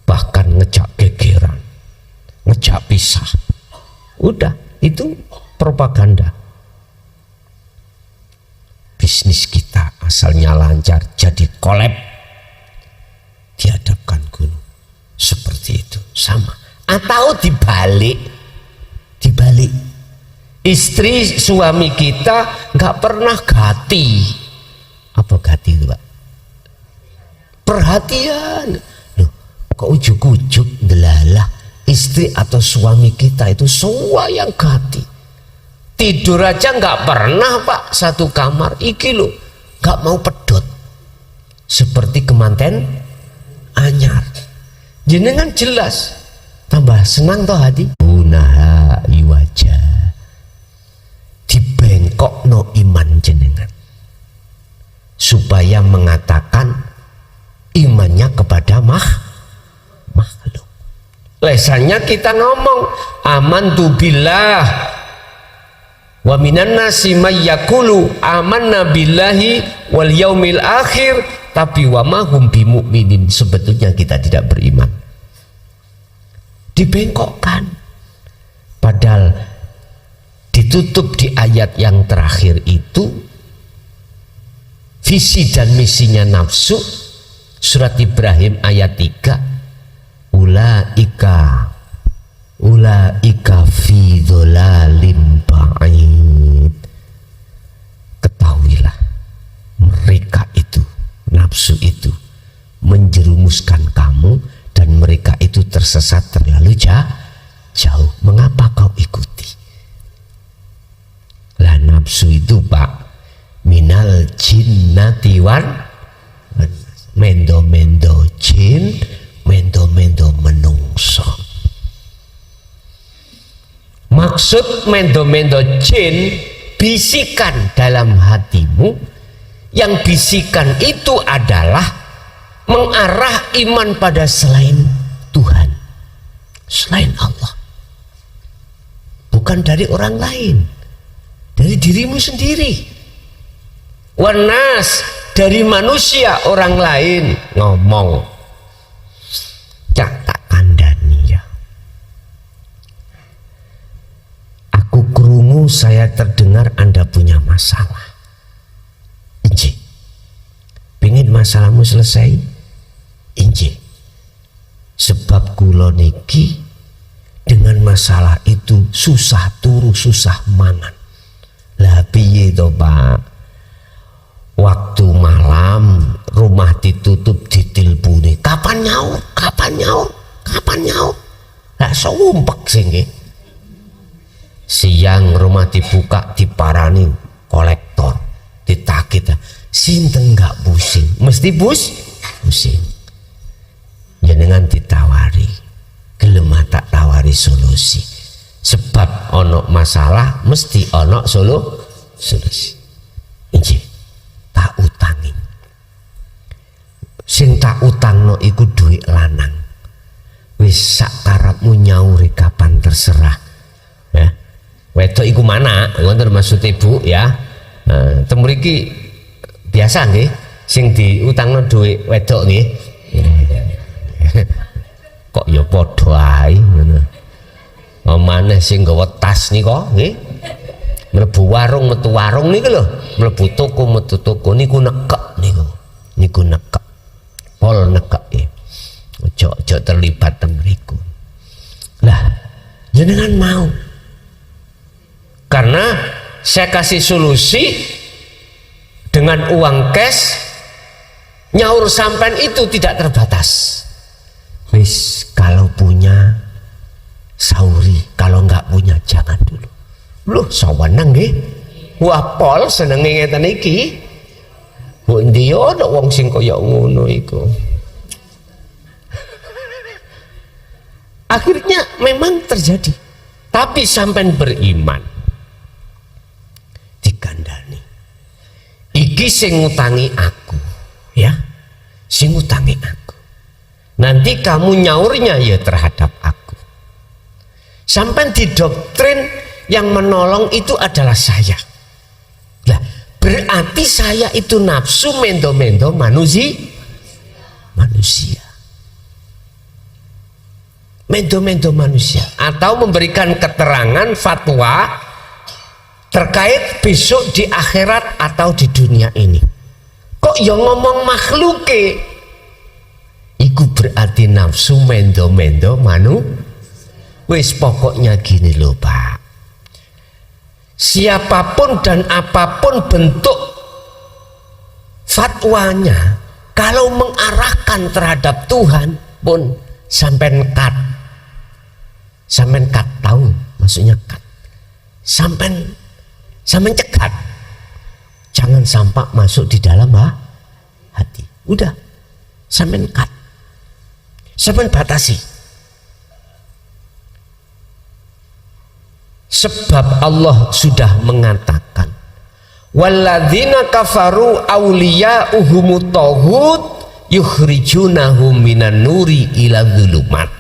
bahkan ngejak gegeran, ngejak pisah. Udah, itu propaganda. Bisnis kita asalnya lancar, jadi kolab, dihadapkan gunung. Seperti itu, sama. Atau dibalik, istri suami kita nggak pernah gati. Apa gati itu, Pak? Perhatian. Loh, kok ujuk-ujuk delalah istri atau suami kita itu semua yang gati. Tidur aja nggak pernah, Pak, satu kamar. Iki loh, nggak mau pedot. Seperti kemanten anyar. Jenengan jelas tambah senang toh hati. Unaha iwaja, dibengkok no iman jenengan, supaya mengatakan imannya kepada makhluk. Lesannya kita ngomong amantu billah Wa minan nasi may yaqulu amanna billahi wal yaumil akhir, tapi wa ma hum bimu'minin, sebetulnya kita tidak beriman. Dibengkokkan, padahal ditutup di ayat yang terakhir itu visi dan misinya nafsu. Surat Ibrahim ayat 3, ulaika fi dhalalim ba'id. Ketahuilah, mereka itu, nafsu itu menjerumuskan kamu, dan mereka itu tersesat terlalu jauh. Mengapa kau ikuti? Lah nafsu itu Pak, minal jinnati wan, mendo-mendo jin, mendo-mendo menungso. Maksud mendo-mendo jin, bisikan dalam hatimu. Yang bisikan itu adalah mengarah iman pada selain Tuhan, selain Allah, bukan dari orang lain, dari dirimu sendiri. Wanas, dari manusia orang lain ngomong, tak kandani ya. Aku krungu, saya terdengar Anda punya masalah. Inji, pengen masalahmu selesai? Inji, sebab kula niki dengan masalah itu susah turu susah mangan. Lah piye to Pak? Waktu malam rumah ditutup ditelponi, kapan nyaur, kapan nyaur, kapan nyaur. Lah sumpek sing nggih. Siang rumah dibuka diparani kolektor, ditakit. Sinten enggak pusing, mesti pusing. Jenengan ditawari, gelem tak tawari solusi. Sebab ono masalah mesti ono solusi. Inji, tak utangi. Sing tak utangno iku duit lanang. Wis sak karepmu nyauri kapan terserah. Ya. Wedok iku mana? Ngoten maksud Ibu ya. Nah, temriki biasa nggih sing diutangno duit wedok nggih. Kok ya padha ae ngono. Maneh sing nggawa tas nika nggih. Mlebu warung metu warung niku lho, mlebu toko metu toko niku nekek niku. Niku nekek. Pol nekek nggih. Ojo terlibat teng mriku. Lah, jenengan mau. Karena saya kasih solusi dengan uang cash, nyaur sampean itu tidak terbatas. Wis kalau punya sauri, kalau nggak punya jangan dulu. Loh saweneng nggih. Wah pol senenge ngeten iki. Mbok ndi yo ana wong sing kaya ngono iku. Akhirnya memang terjadi. Tapi sampean beriman. Dikandani. Iki sing ngutangi aku, ya. Sing ngutangi aku. Nanti kamu nyaurnya ya terhadap aku. Sampai didoktrin yang menolong itu adalah saya. Lah, berarti saya itu nafsu mendo-mendo manusia. Mendo-mendo manusia, atau memberikan keterangan fatwa terkait besok di akhirat atau di dunia ini. Kok yang ngomong makhluke? Iku berarti nafsu mendo-mendo Wis pokoknya gini loh Pak, siapapun dan apapun bentuk fatwanya, kalau mengarahkan terhadap Tuhan pun sampai cut tahu maksudnya cut, sampai cekat, jangan sampai masuk di dalam hati. Udah sampai cut, sampai batasi. Sebab Allah sudah mengatakan, walladzina kafaru awliya'uhumut taghut yukhrijunahum minan nuri ila dzulumat.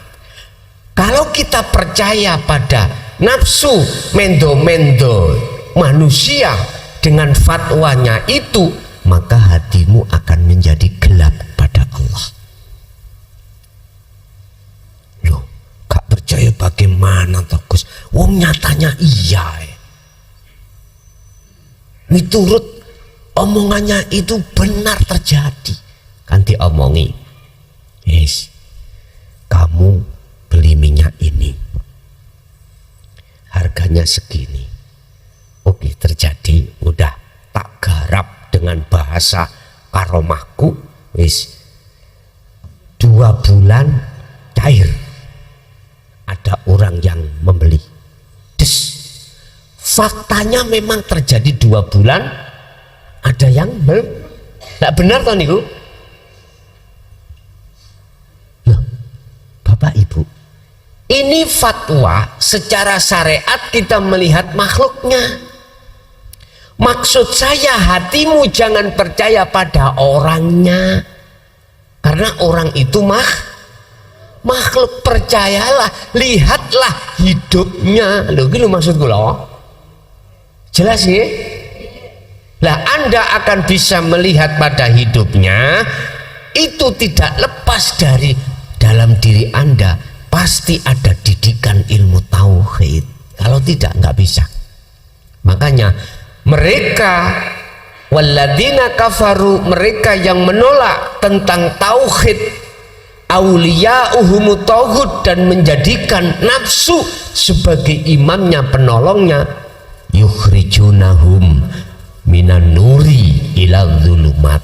Kalau kita percaya pada nafsu mendo-mendo manusia dengan fatwanya itu, maka hatimu akan menjadi gelap pada Allah. Loh, gak percaya bagaimana toh Gus? Wong nyatanya iya. Miturut omongannya itu benar terjadi. Kan diomongi, yes, kamu beli minyak ini harganya segini. Oke, terjadi, udah tak garap dengan bahasa karomahku, wis 2 bulan cair, ada orang yang membeli. Des, faktanya memang terjadi 2 bulan ada yang belum. Tidak benar toh niku? Loh, Bapak Ibu, ini fatwa secara syariat kita melihat makhluknya. Maksud saya, hatimu jangan percaya pada orangnya, karena orang itu makhluk. Percayalah, lihatlah hidupnya. Loh, gitu maksudku loh. Jelas ya? Lah, Anda akan bisa melihat pada hidupnya, itu tidak lepas dari dalam diri Anda pasti ada didikan ilmu tauhid. Kalau tidak, nggak bisa. Makanya mereka walladzina kafaru, mereka yang menolak tentang tauhid, auliya'uhumut tauhid, dan menjadikan nafsu sebagai imamnya, penolongnya, yukhrijunahum minan nuri ila dzulumat,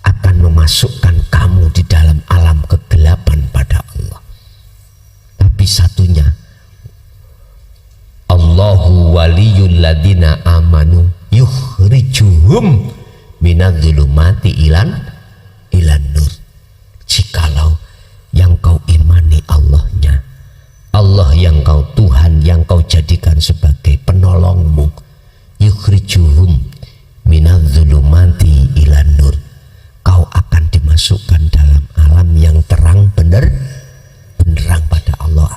akan memasukkan kamu di dalam alam kegelapan pada Allah. Tapi satunya, Allahu waliyul ladina amanu yukhrijuhum minadz-dzulumati ilan nur. Jikalau yang kau imani Allahnya, Allah yang kau Tuhan, yang kau jadikan sebagai penolongmu, yukhrijuhum minadz-dzulumati ilan nur, kau akan dimasukkan dalam alam yang terang benerang pada Allah.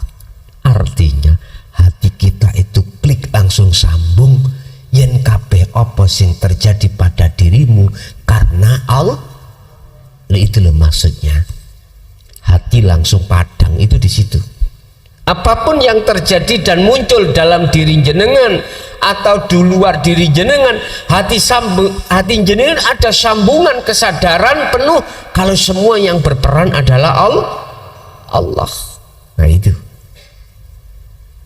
Artinya hati kita itu klik langsung sambung, yen kabeh apa sing terjadi pada dirimu karena Allah. Itu loh maksudnya, hati langsung padang, itu di situ. Apapun yang terjadi dan muncul dalam diri jenengan atau di luar diri jenengan, hati jenengan ada sambungan kesadaran penuh kalau semua yang berperan adalah Allah. Nah itu,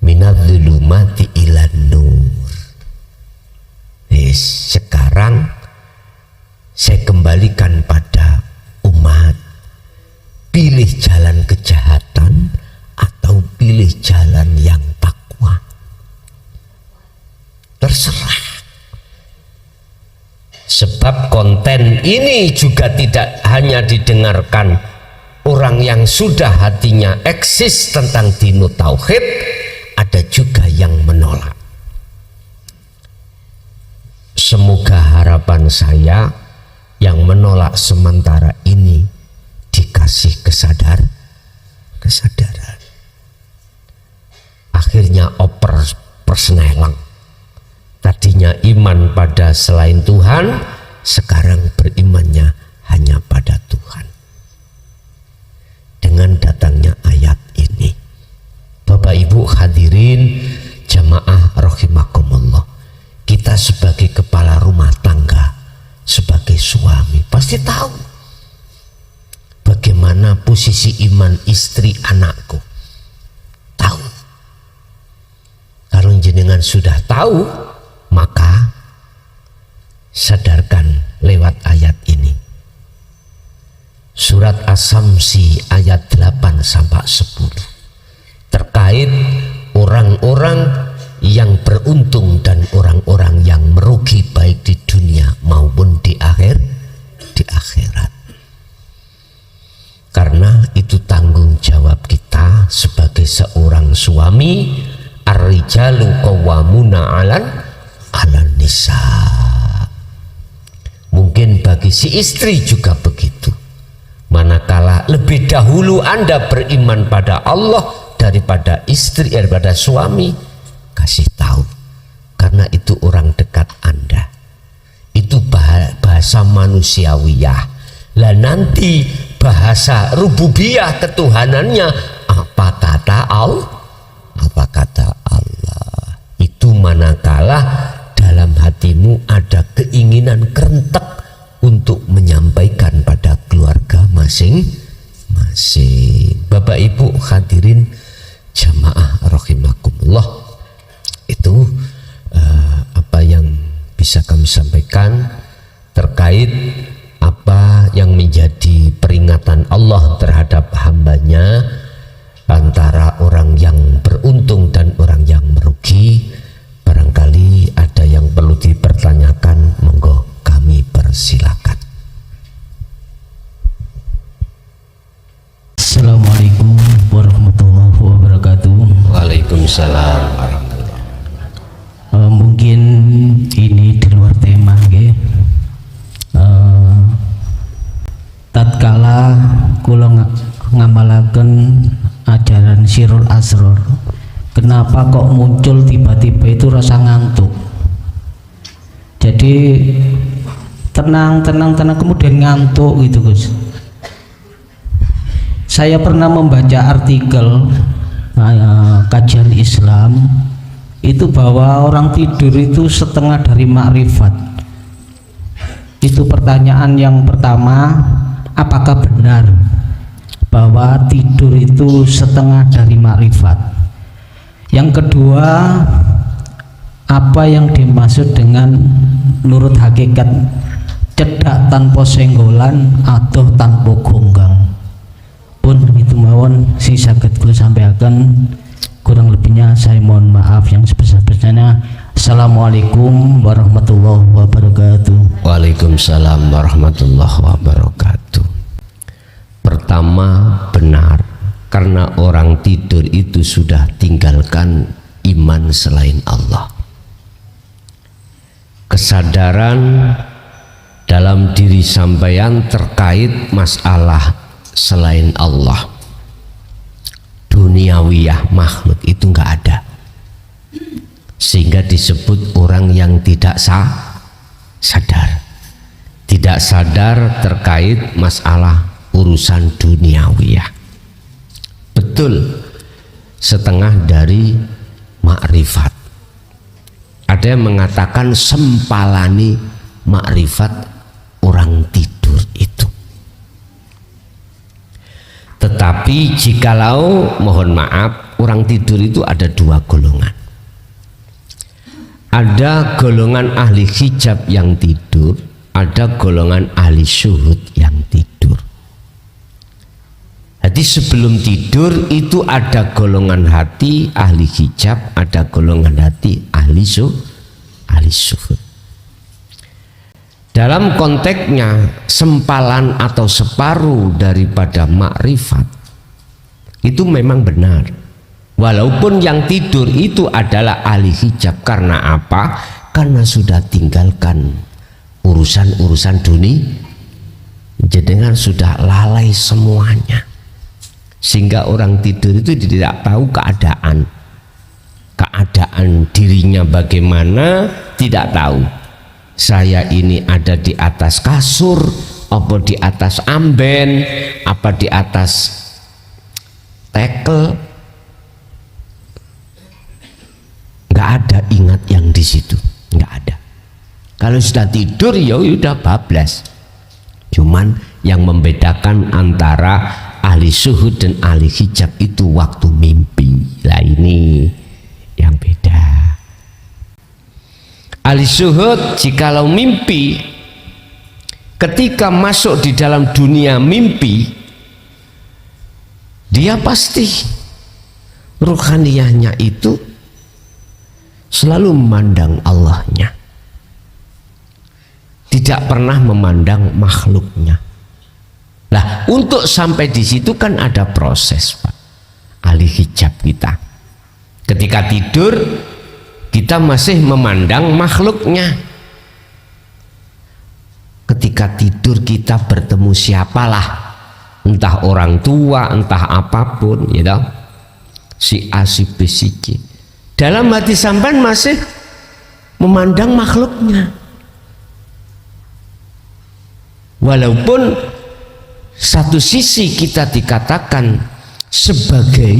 minadz-dzulumati ilan nur. Sekarang saya kembalikan pada umat, pilih jalan kejahatan atau pilih jalan yang takwa, terserah. Sebab konten ini juga tidak hanya didengarkan orang yang sudah hatinya eksis tentang dinu tauhid, ada juga yang menolak. Semoga harapan saya yang menolak sementara ini dikasih kesadaran. Akhirnya oper persnelang. Tadinya iman pada selain Tuhan, sekarang berimannya hanya pada Tuhan. Dengan datangnya ayat ini, Bapak Ibu hadirin jamaah rahimakumullah, kita sebagai kepala rumah tangga, sebagai suami pasti tahu bagaimana posisi iman istri anakku. Tahu. Kalau jenengan sudah tahu, maka sadarkan lewat ayat ini. Surat As-Samsi ayat 8-10 terkait orang-orang yang beruntung dan orang-orang yang merugi baik di dunia maupun di akhirat. Karena itu tanggung jawab kita sebagai seorang suami. Ar-rijalu qawwamuna 'alan nisa. Mungkin bagi si istri juga begitu. Manakala lebih dahulu Anda beriman pada Allah daripada istri, daripada suami, kasih tahu. Karena karena itu orang dekat Anda. Itu bahasa manusiawiyah. Lah nanti bahasa rububiyah ketuhanannya apa kata Allah? Apa kata Allah? Itu manakala dalam hatimu ada keinginan kerentek untuk menyampaikan pada keluarga masing-masing. Bapak Ibu hadirin jamaah rahimakumullah, itu apa yang bisa kami sampaikan terkait apa yang menjadi peringatan Allah terhadap hambanya, antara orang yang beruntung dan orang yang merugi. Barangkali ada yang perlu dipertanyakan, monggo kami persilakan. Assalamualaikum warahmatullahi wabarakatuh. Waalaikumsalam warahmatullahi. Mungkin ini di luar tema, nggih. Tatkala kula ngamalaken ajaran Sirul Asror, kenapa kok muncul tiba-tiba itu rasa ngantuk? Jadi tenang kemudian ngantuk gitu, Gus. Saya pernah membaca artikel kajian Islam itu bahwa orang tidur itu setengah dari makrifat. Itu pertanyaan yang pertama, apakah benar bahwa tidur itu setengah dari makrifat? Yang kedua, apa yang dimaksud dengan nurut hakikat cedak tanpa senggolan atau tanpa gonggang? Pun itu mawon si saged kula sampaikan, kurang lebihnya saya mohon maaf yang sebesar-besarnya. Assalamualaikum warahmatullahi wabarakatuh. Waalaikumsalam warahmatullahi wabarakatuh. Pertama, benar, karena orang tidur itu sudah tinggalkan iman selain Allah. Kesadaran dalam diri sampeyan terkait masalah selain Allah, duniawiyah, makhluk itu enggak ada, sehingga disebut orang yang tidak sadar, tidak sadar terkait masalah urusan duniawiyah. Betul, setengah dari makrifat. Ada yang mengatakan sempalani makrifat orang tidur itu. Tetapi jikalau, mohon maaf, orang tidur itu ada dua golongan. Ada golongan ahli hijab yang tidur, ada golongan ahli syuhud yang tidur. Jadi sebelum tidur itu ada golongan hati ahli hijab, ada golongan hati ahli syuhud. Dalam konteksnya sempalan atau separuh daripada makrifat itu memang benar, walaupun yang tidur itu adalah ahli hijab. Karena apa? Karena sudah tinggalkan urusan-urusan dunia, jenengan sudah lalai semuanya, sehingga orang tidur itu tidak tahu keadaan dirinya bagaimana, tidak tahu. Saya ini ada di atas kasur, apa di atas amben, apa di atas tekel. Nggak ada ingat yang di situ, nggak ada. Kalau sudah tidur ya udah bablas. Cuman yang membedakan antara ahli syuhud dan ahli hijab itu waktu mimpi. Lah ini yang beda. Ahli syuhud jikalau mimpi, ketika masuk di dalam dunia mimpi, dia pasti ruhaniyahnya itu selalu memandang Allahnya, tidak pernah memandang makhluknya. Nah, untuk sampai di situ kan ada proses, Pak. Ahli hijab kita ketika tidur, kita masih memandang makhluknya. Ketika tidur kita bertemu siapalah, entah orang tua, entah apapun, ya toh, si A, si B, si C. Dalam hati sampean masih memandang makhluknya. Walaupun satu sisi kita dikatakan sebagai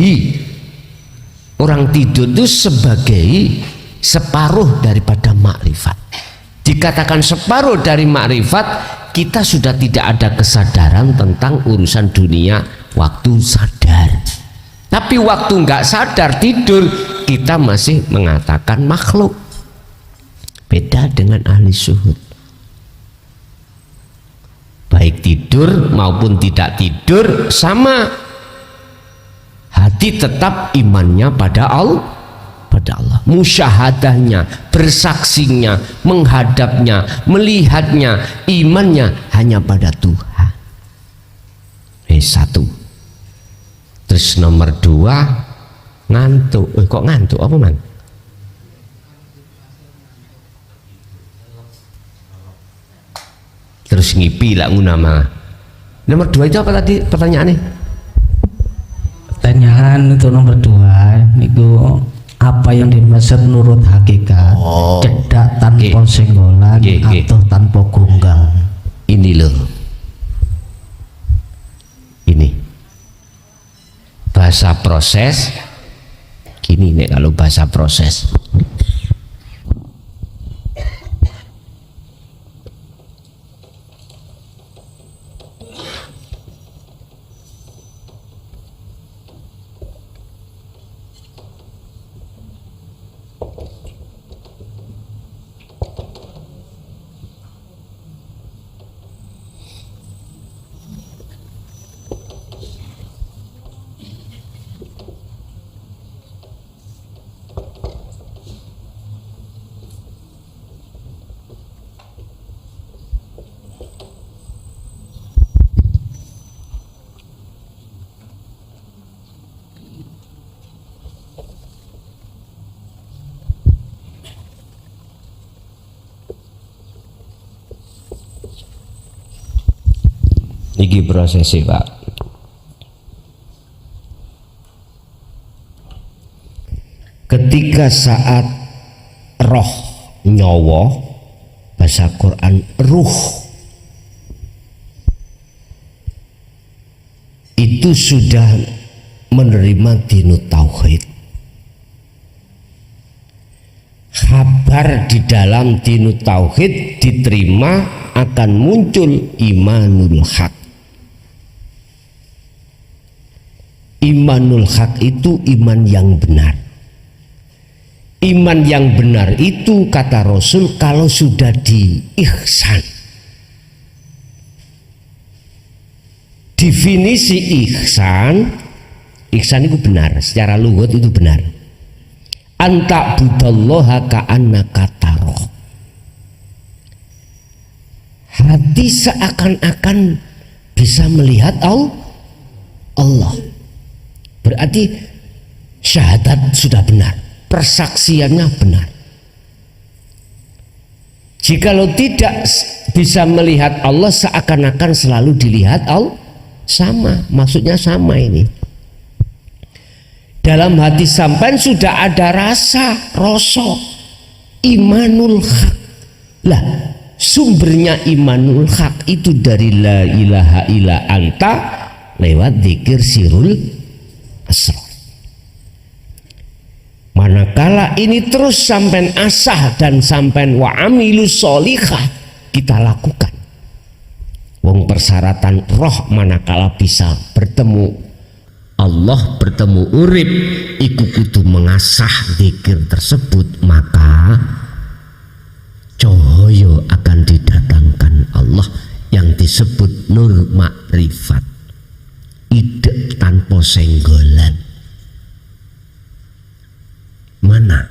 orang tidur itu sebagai separuh daripada makrifat. Dikatakan separuh dari makrifat, kita sudah tidak ada kesadaran tentang urusan dunia waktu sadar. Tapi waktu nggak sadar tidur, kita masih mengatakan makhluk. Beda dengan ahli syuhud. Baik tidur maupun tidak tidur sama. Hati tetap imannya pada Allah. Musyahadahnya, bersaksinya, menghadapnya, melihatnya, imannya hanya pada Tuhan. Satu. Terus nomor 2, ngantuk. Kok ngantuk apa man? Terus ngipi lah ngunama. Nomor 2 itu apa tadi pertanyaannya? Pertanyaan untuk nomor 2 itu apa yang dimaksud menurut hakikat cedak tanpa senggolan atau tanpa gunggang? Ini loh, ini bahasa proses gini nih. Kalau bahasa proses iki prosesnya Pak. Ketika saat roh nyawa, bahasa Quran ruh itu sudah menerima dinu tauhid. Kabar di dalam dinu tauhid diterima akan muncul imanul haq. Imanul haq itu iman yang benar. Iman yang benar itu kata Rasul kalau sudah diihsan. Definisi ihsan, ihsan itu benar, secara lugat itu benar. Anta budallaha ka'annaka taroh. Hati seakan-akan bisa melihat Allah. Berarti syahadat sudah benar, persaksiannya benar. Jikalau tidak bisa melihat Allah, seakan-akan selalu dilihat Allah. Sama, maksudnya sama ini. Dalam hati sampean sudah ada rasa imanul haq. Lah, sumbernya imanul haq itu dari la ilaha illa anta lewat zikir sirul asrar. Manakala ini terus sampean asah dan sampean wa amilus sholihah kita lakukan. Wong persyaratan roh manakala bisa bertemu Allah, bertemu urip, iku kudu mengasah zikir tersebut, maka cahaya akan didatangkan Allah yang disebut nur makrifat, ide tanpa senggolan. Mana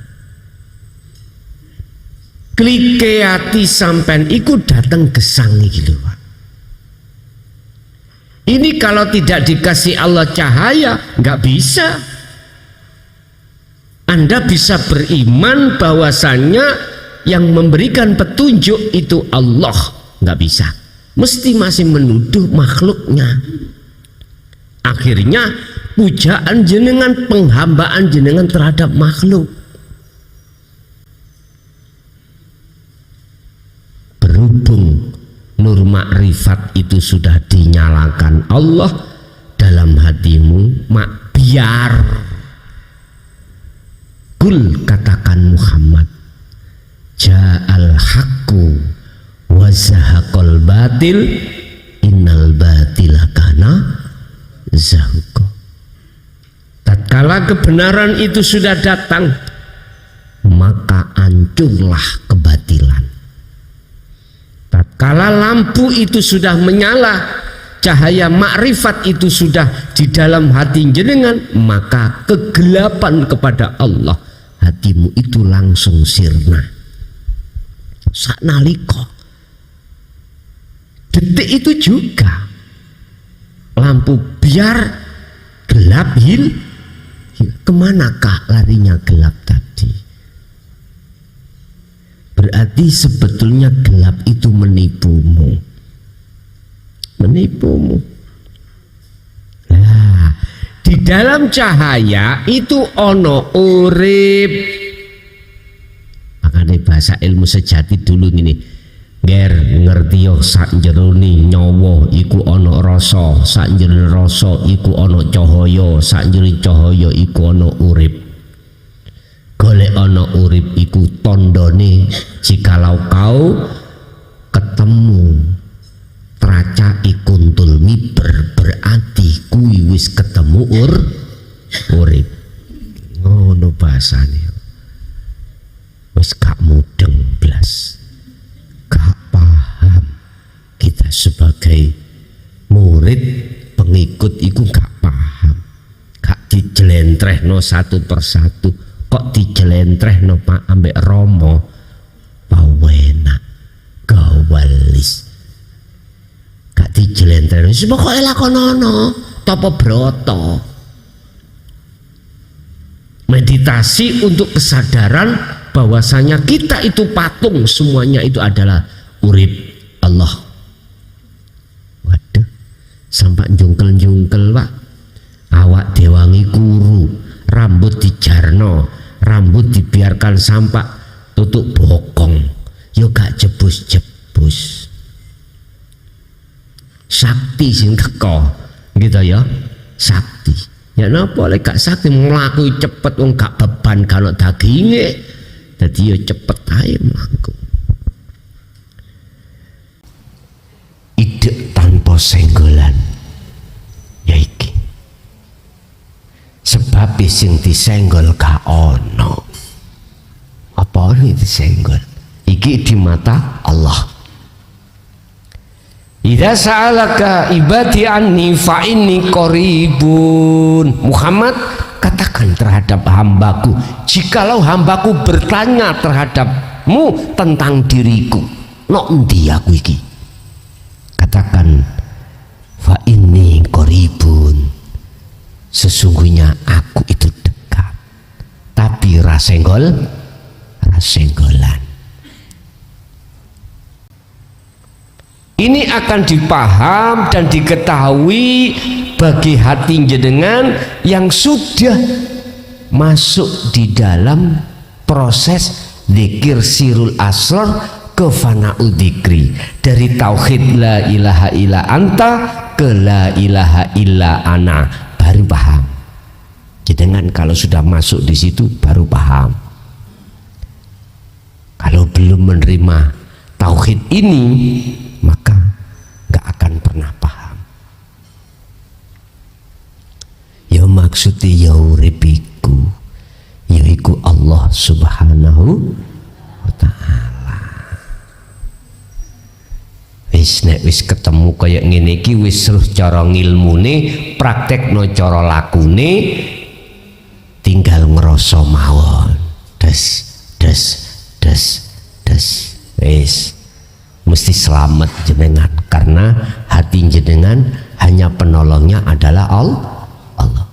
klike hati sampean iku datang gesang gitu Pak. Ini kalau tidak dikasih Allah cahaya nggak bisa. Anda bisa beriman bahwasannya yang memberikan petunjuk itu Allah, nggak bisa. Mesti masih menuduh makhluknya. Akhirnya pujaan jenengan, penghambaan jenengan terhadap makhluk. nur makrifat itu sudah dinyalakan Allah dalam hatimu, biar kul, katakan Muhammad, ja'al haqqu wa zahaqal batil innal batila kana zahuqa. Tatkala kebenaran itu sudah datang, maka hancurlah kebatilan. Tatkala lampu itu sudah menyala, cahaya makrifat itu sudah di dalam hati jenengan, maka kegelapan kepada Allah, hatimu itu langsung sirna. Saknalika detik itu juga lampu biar gelap kemanakah larinya gelap tadi? Berarti sebetulnya gelap itu menipumu. Nah, di dalam cahaya itu ono urip. Makanya bahasa ilmu sejati dulu gini, ger ngerti yo sak jerone nyawa iku ono rasa, sak jerone rasa iku ono cahaya, sak jerone cahaya iku ono urip. Golek ono urip iku tandane jikalau kau ketemu tracai kuntul miber, berarti kuwi wis ketemu urip. Ngono bahasane. Wis gak mudeng blas. Gak paham. Kita sebagai murid pengikut iku gak paham. Gak dijelentrehno satu persatu. Kok dijelentrehno Pak ambek Romo Pawena gawalis. Gak dijelentrehno pokoke lakonono topo broto. Meditasi untuk kesadaran bahwasanya kita itu patung, semuanya itu adalah urip Allah. Waduh, sampai jungkel-jungkel Pak. Awak dewangi kuru, rambut dijarno, rambut dibiarkan sampai tutup bokong, yo gak jebus-jebus. Sakti sing teko gitu ya, sakti. Ya napa lek gak sakti mlaku cepet wong gak beban kalau daginge. Dadi ya cepet ae mlaku. Ide tanpa senggolan ya iki. Sebab sing disenggol gak ono. Apa ini disenggol? Iki di mata Allah. Idza sa'alaka ibadi anni fa inni qaribun. Muhammad, katakan terhadap hambaku, jikalau hambaku bertanya terhadapmu tentang diriku, no endi aku iki? Katakan fa inni qaribun. Sesungguhnya aku itu dekat. Tapi rasenggolan. Ini akan dipaham dan diketahui bagi hati jenengan yang sudah masuk di dalam proses dzikir sirul asrar ke fana'u dzikri, dari tauhid la ilaha illa anta ke la ilaha illa ana, baru paham. Jenengan kalau sudah masuk di situ baru paham. Kalau belum menerima tauhid ini, maka gak akan pernah paham. Ya maksudnya ya uripiku, yaiku Allah subhanahu wa ta'ala. Wis nek wis ketemu kaya ngene iki, wis seru cara ngilmune, praktekno cara lakune, tinggal ngerasa mawon. Des wis mesti selamat jenengan, karena hati jenengan hanya penolongnya adalah Allah.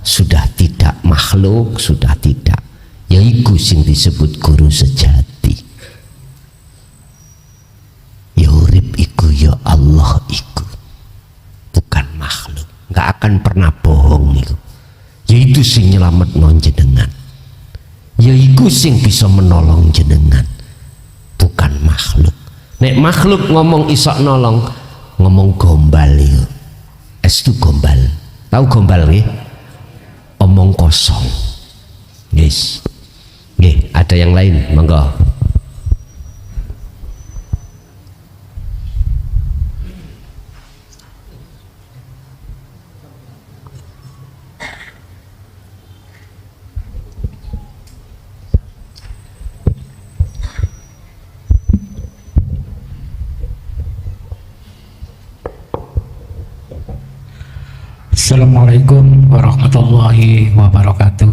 Sudah tidak makhluk, sudah tidak. Yaiku sing disebut guru sejati. Ya urip iku ya Allah iku, bukan makhluk. Nggak akan pernah bohong iku. Yaitu sing nyelamet non jenengan. Yaiku sing bisa menolong jenengan, bukan makhluk. Nek makhluk ngomong isok nolong, ngomong gombal itu. Estu gombal. Tahu gombal nggih? Omong kosong. Yes. Nggih, ada yang lain, monggo. Assalamualaikum warahmatullahi wabarakatuh.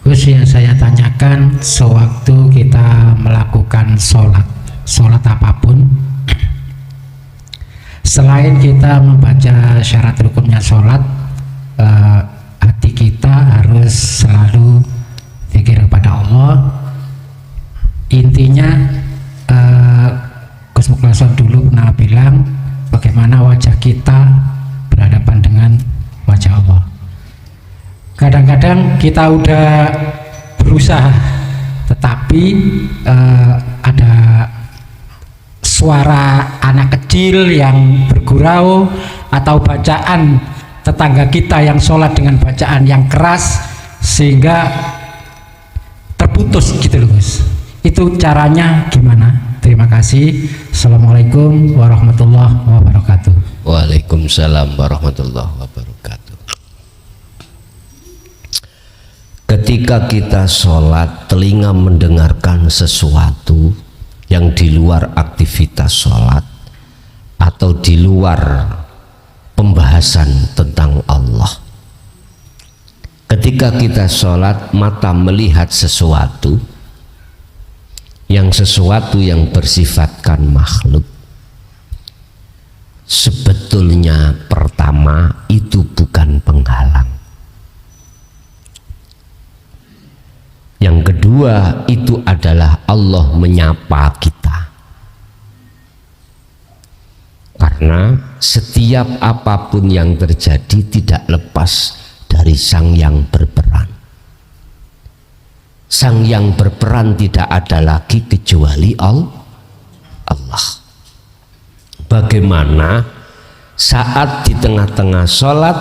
Gus, yang saya tanyakan, sewaktu kita melakukan sholat apapun, selain kita membaca syarat rukunnya sholat, hati kita harus selalu zikir kepada Allah. Intinya Gus Mukhlason dulu pernah bilang bagaimana wajah kita berhadapan dengan wajah Allah. Kadang-kadang kita udah berusaha, tetapi ada suara anak kecil yang bergurau atau bacaan tetangga kita yang sholat dengan bacaan yang keras sehingga terputus gitu loh Gus. Itu caranya gimana? Terima kasih. Assalamualaikum warahmatullahi wabarakatuh. Waalaikumsalam warahmatullahi wabarakatuh. Ketika kita sholat, telinga mendengarkan sesuatu yang di luar aktivitas sholat atau di luar pembahasan tentang Allah. Ketika kita sholat, mata melihat sesuatu yang bersifatkan makhluk, sebetulnya pertama itu bukan penghalang. Yang kedua itu adalah Allah menyapa kita, karena setiap apapun yang terjadi tidak lepas dari Sang Yang berperan. Sang Yang berperan tidak ada lagi kecuali Allah. Bagaimana saat di tengah-tengah sholat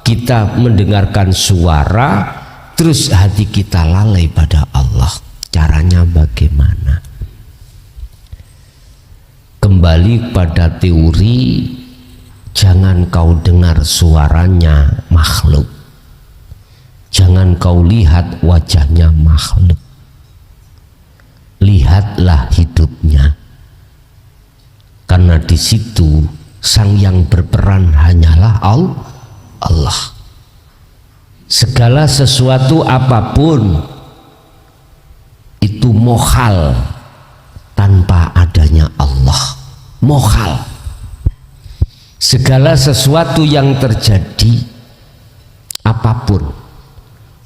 kita mendengarkan suara, terus hati kita lalai pada Allah. Caranya bagaimana? Kembali pada teori, jangan kau dengar suaranya makhluk, jangan kau lihat wajahnya makhluk, lihatlah hidupnya, karena di situ Sang Yang berperan hanyalah Allah. Segala sesuatu apapun itu mohal tanpa adanya Allah. Mohal. Segala sesuatu yang terjadi apapun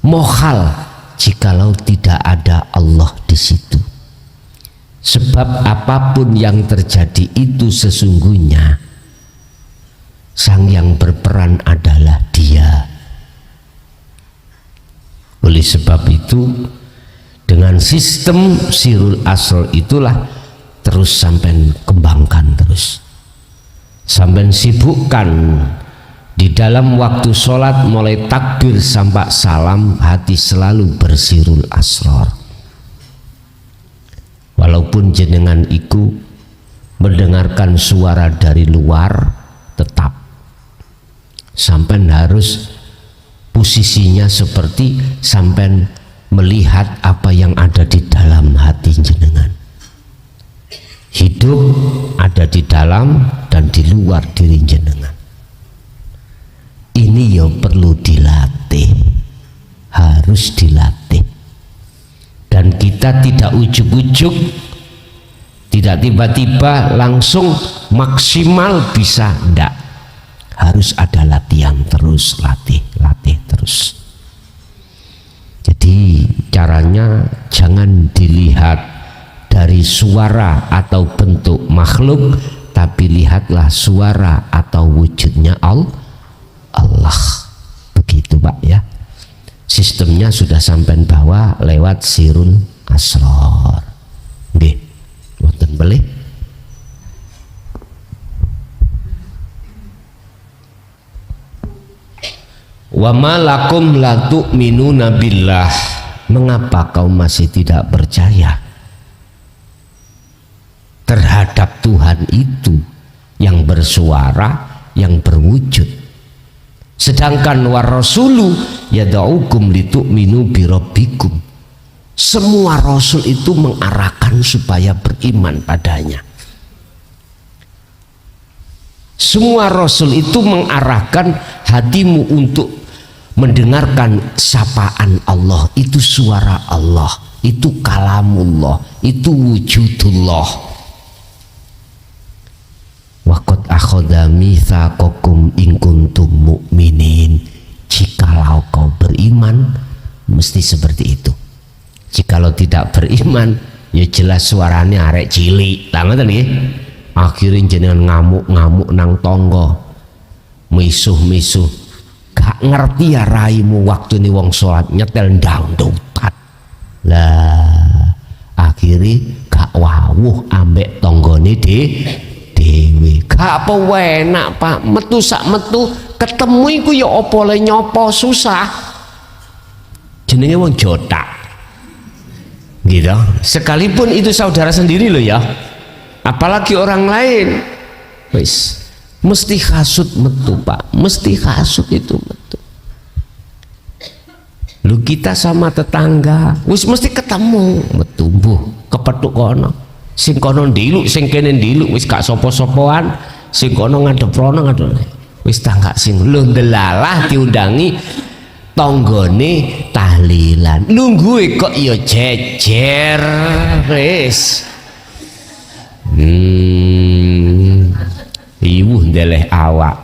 mohal jikalau tidak ada Allah di situ. Sebab apapun yang terjadi itu sesungguhnya Sang Yang berperan adalah Dia. Oleh sebab itu, dengan sistem sirul asrar itulah terus sampai kembangkan terus, sampai sibukkan di dalam waktu sholat mulai takbir sampai salam, hati selalu bersirul asrar. Walaupun jenengan iku mendengarkan suara dari luar, tetap sampai harus posisinya seperti sampai melihat apa yang ada di dalam hati jenengan. Hidup ada di dalam dan di luar diri jenengan. Ini ya perlu dilatih, harus dilatih. Dan kita tidak ujuk-ujuk, tidak tiba-tiba langsung maksimal bisa, enggak. Harus ada latihan terus, latih terus. Jadi caranya jangan dilihat dari suara atau bentuk makhluk, tapi lihatlah suara atau wujudnya Allah. Begitu Pak ya. Sistemnya sudah sampai bawah lewat sirul asrar. Nggih, wonten boleh? Wa malakum la tu'minuna billah, mengapa kau masih tidak percaya terhadap Tuhan itu yang bersuara, yang berwujud, sedangkan war rasulu yad'ukum litu'minu bi rabbikum. Semua rasul itu mengarahkan supaya beriman padanya. Semua rasul itu mengarahkan hatimu untuk mendengarkan sapaan Allah, itu suara Allah, itu kalamullah, itu wujudullah. Wa qad akhadha mitsaqakum in kuntum mu'minin. Jikalau kau beriman mesti seperti itu. Jikalau tidak beriman ya jelas suaranya arek cilik. Lah ngoten nggih. Akhirnya jenengan ngamuk-ngamuk nang tonggo, misuh-misuh, gak ngerti ya raimu waktu ini wong sholat nyetel dangdutan. Lah akhirnya gak wawuh ambek tonggone dewe. Gak apa enak Pak, metu sak metu ketemu iku ya apa le nyopo susah. Jenenge wong jotak. Gitu. Sekalipun itu saudara sendiri loh ya. Apalagi orang lain, wis mesti hasut metu Pak, mesti hasut itu metu. Lu kita sama tetangga, wis mesti ketemu metu buh kepethuk kono, sing kono ndiluk, sing kene ndiluk, wis gak sapa-sapaan, sing kono ngadep rono ngadep, wis tangga sing lu ndelalah diundangi tonggone tahlilan, nunggu kok ya jejer, wis. Iwuh ndeleh awak,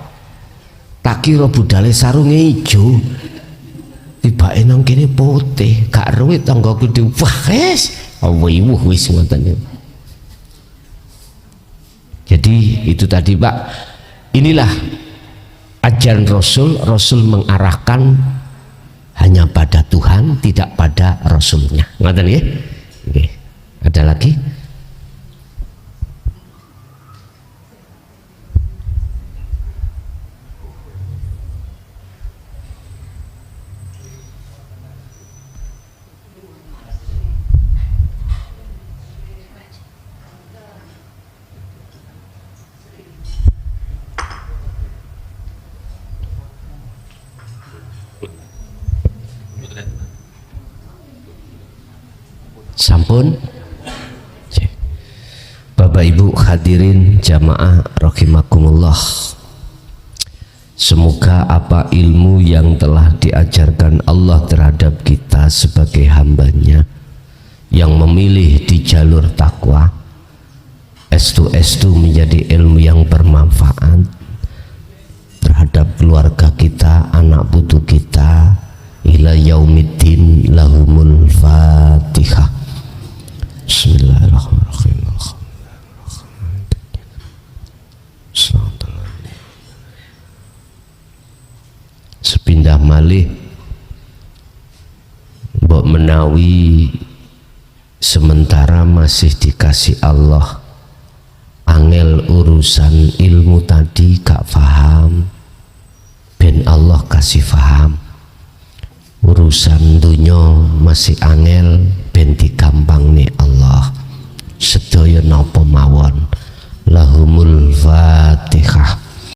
tak kira budale sarunge ijo, tibake nang kene putih, gak ruwet tanggaku di wah wis iwuh wis ngoten. Jadi itu tadi Pak, inilah ajaran Rasul mengarahkan hanya pada Tuhan, tidak pada Rasulnya. Ngoten nggih? Nggih. Ada lagi? Sampun. Bapak Ibu hadirin jamaah rahimakumullah, semoga apa ilmu yang telah diajarkan Allah terhadap kita sebagai hambanya yang memilih di jalur takwa, estu menjadi ilmu yang bermanfaat terhadap keluarga kita, anak putu kita, ila yaumiddin. Lahumul Fatihah. Bismillahirrahmanirrahim. Sepindah malih mbok menawi sementara masih dikasih Allah angel urusan ilmu tadi gak faham, ben Allah kasih faham. Urusan dunya masih angel, ben digampang nih Allah. Sedaya napa mawon. Lahumul Fatihah.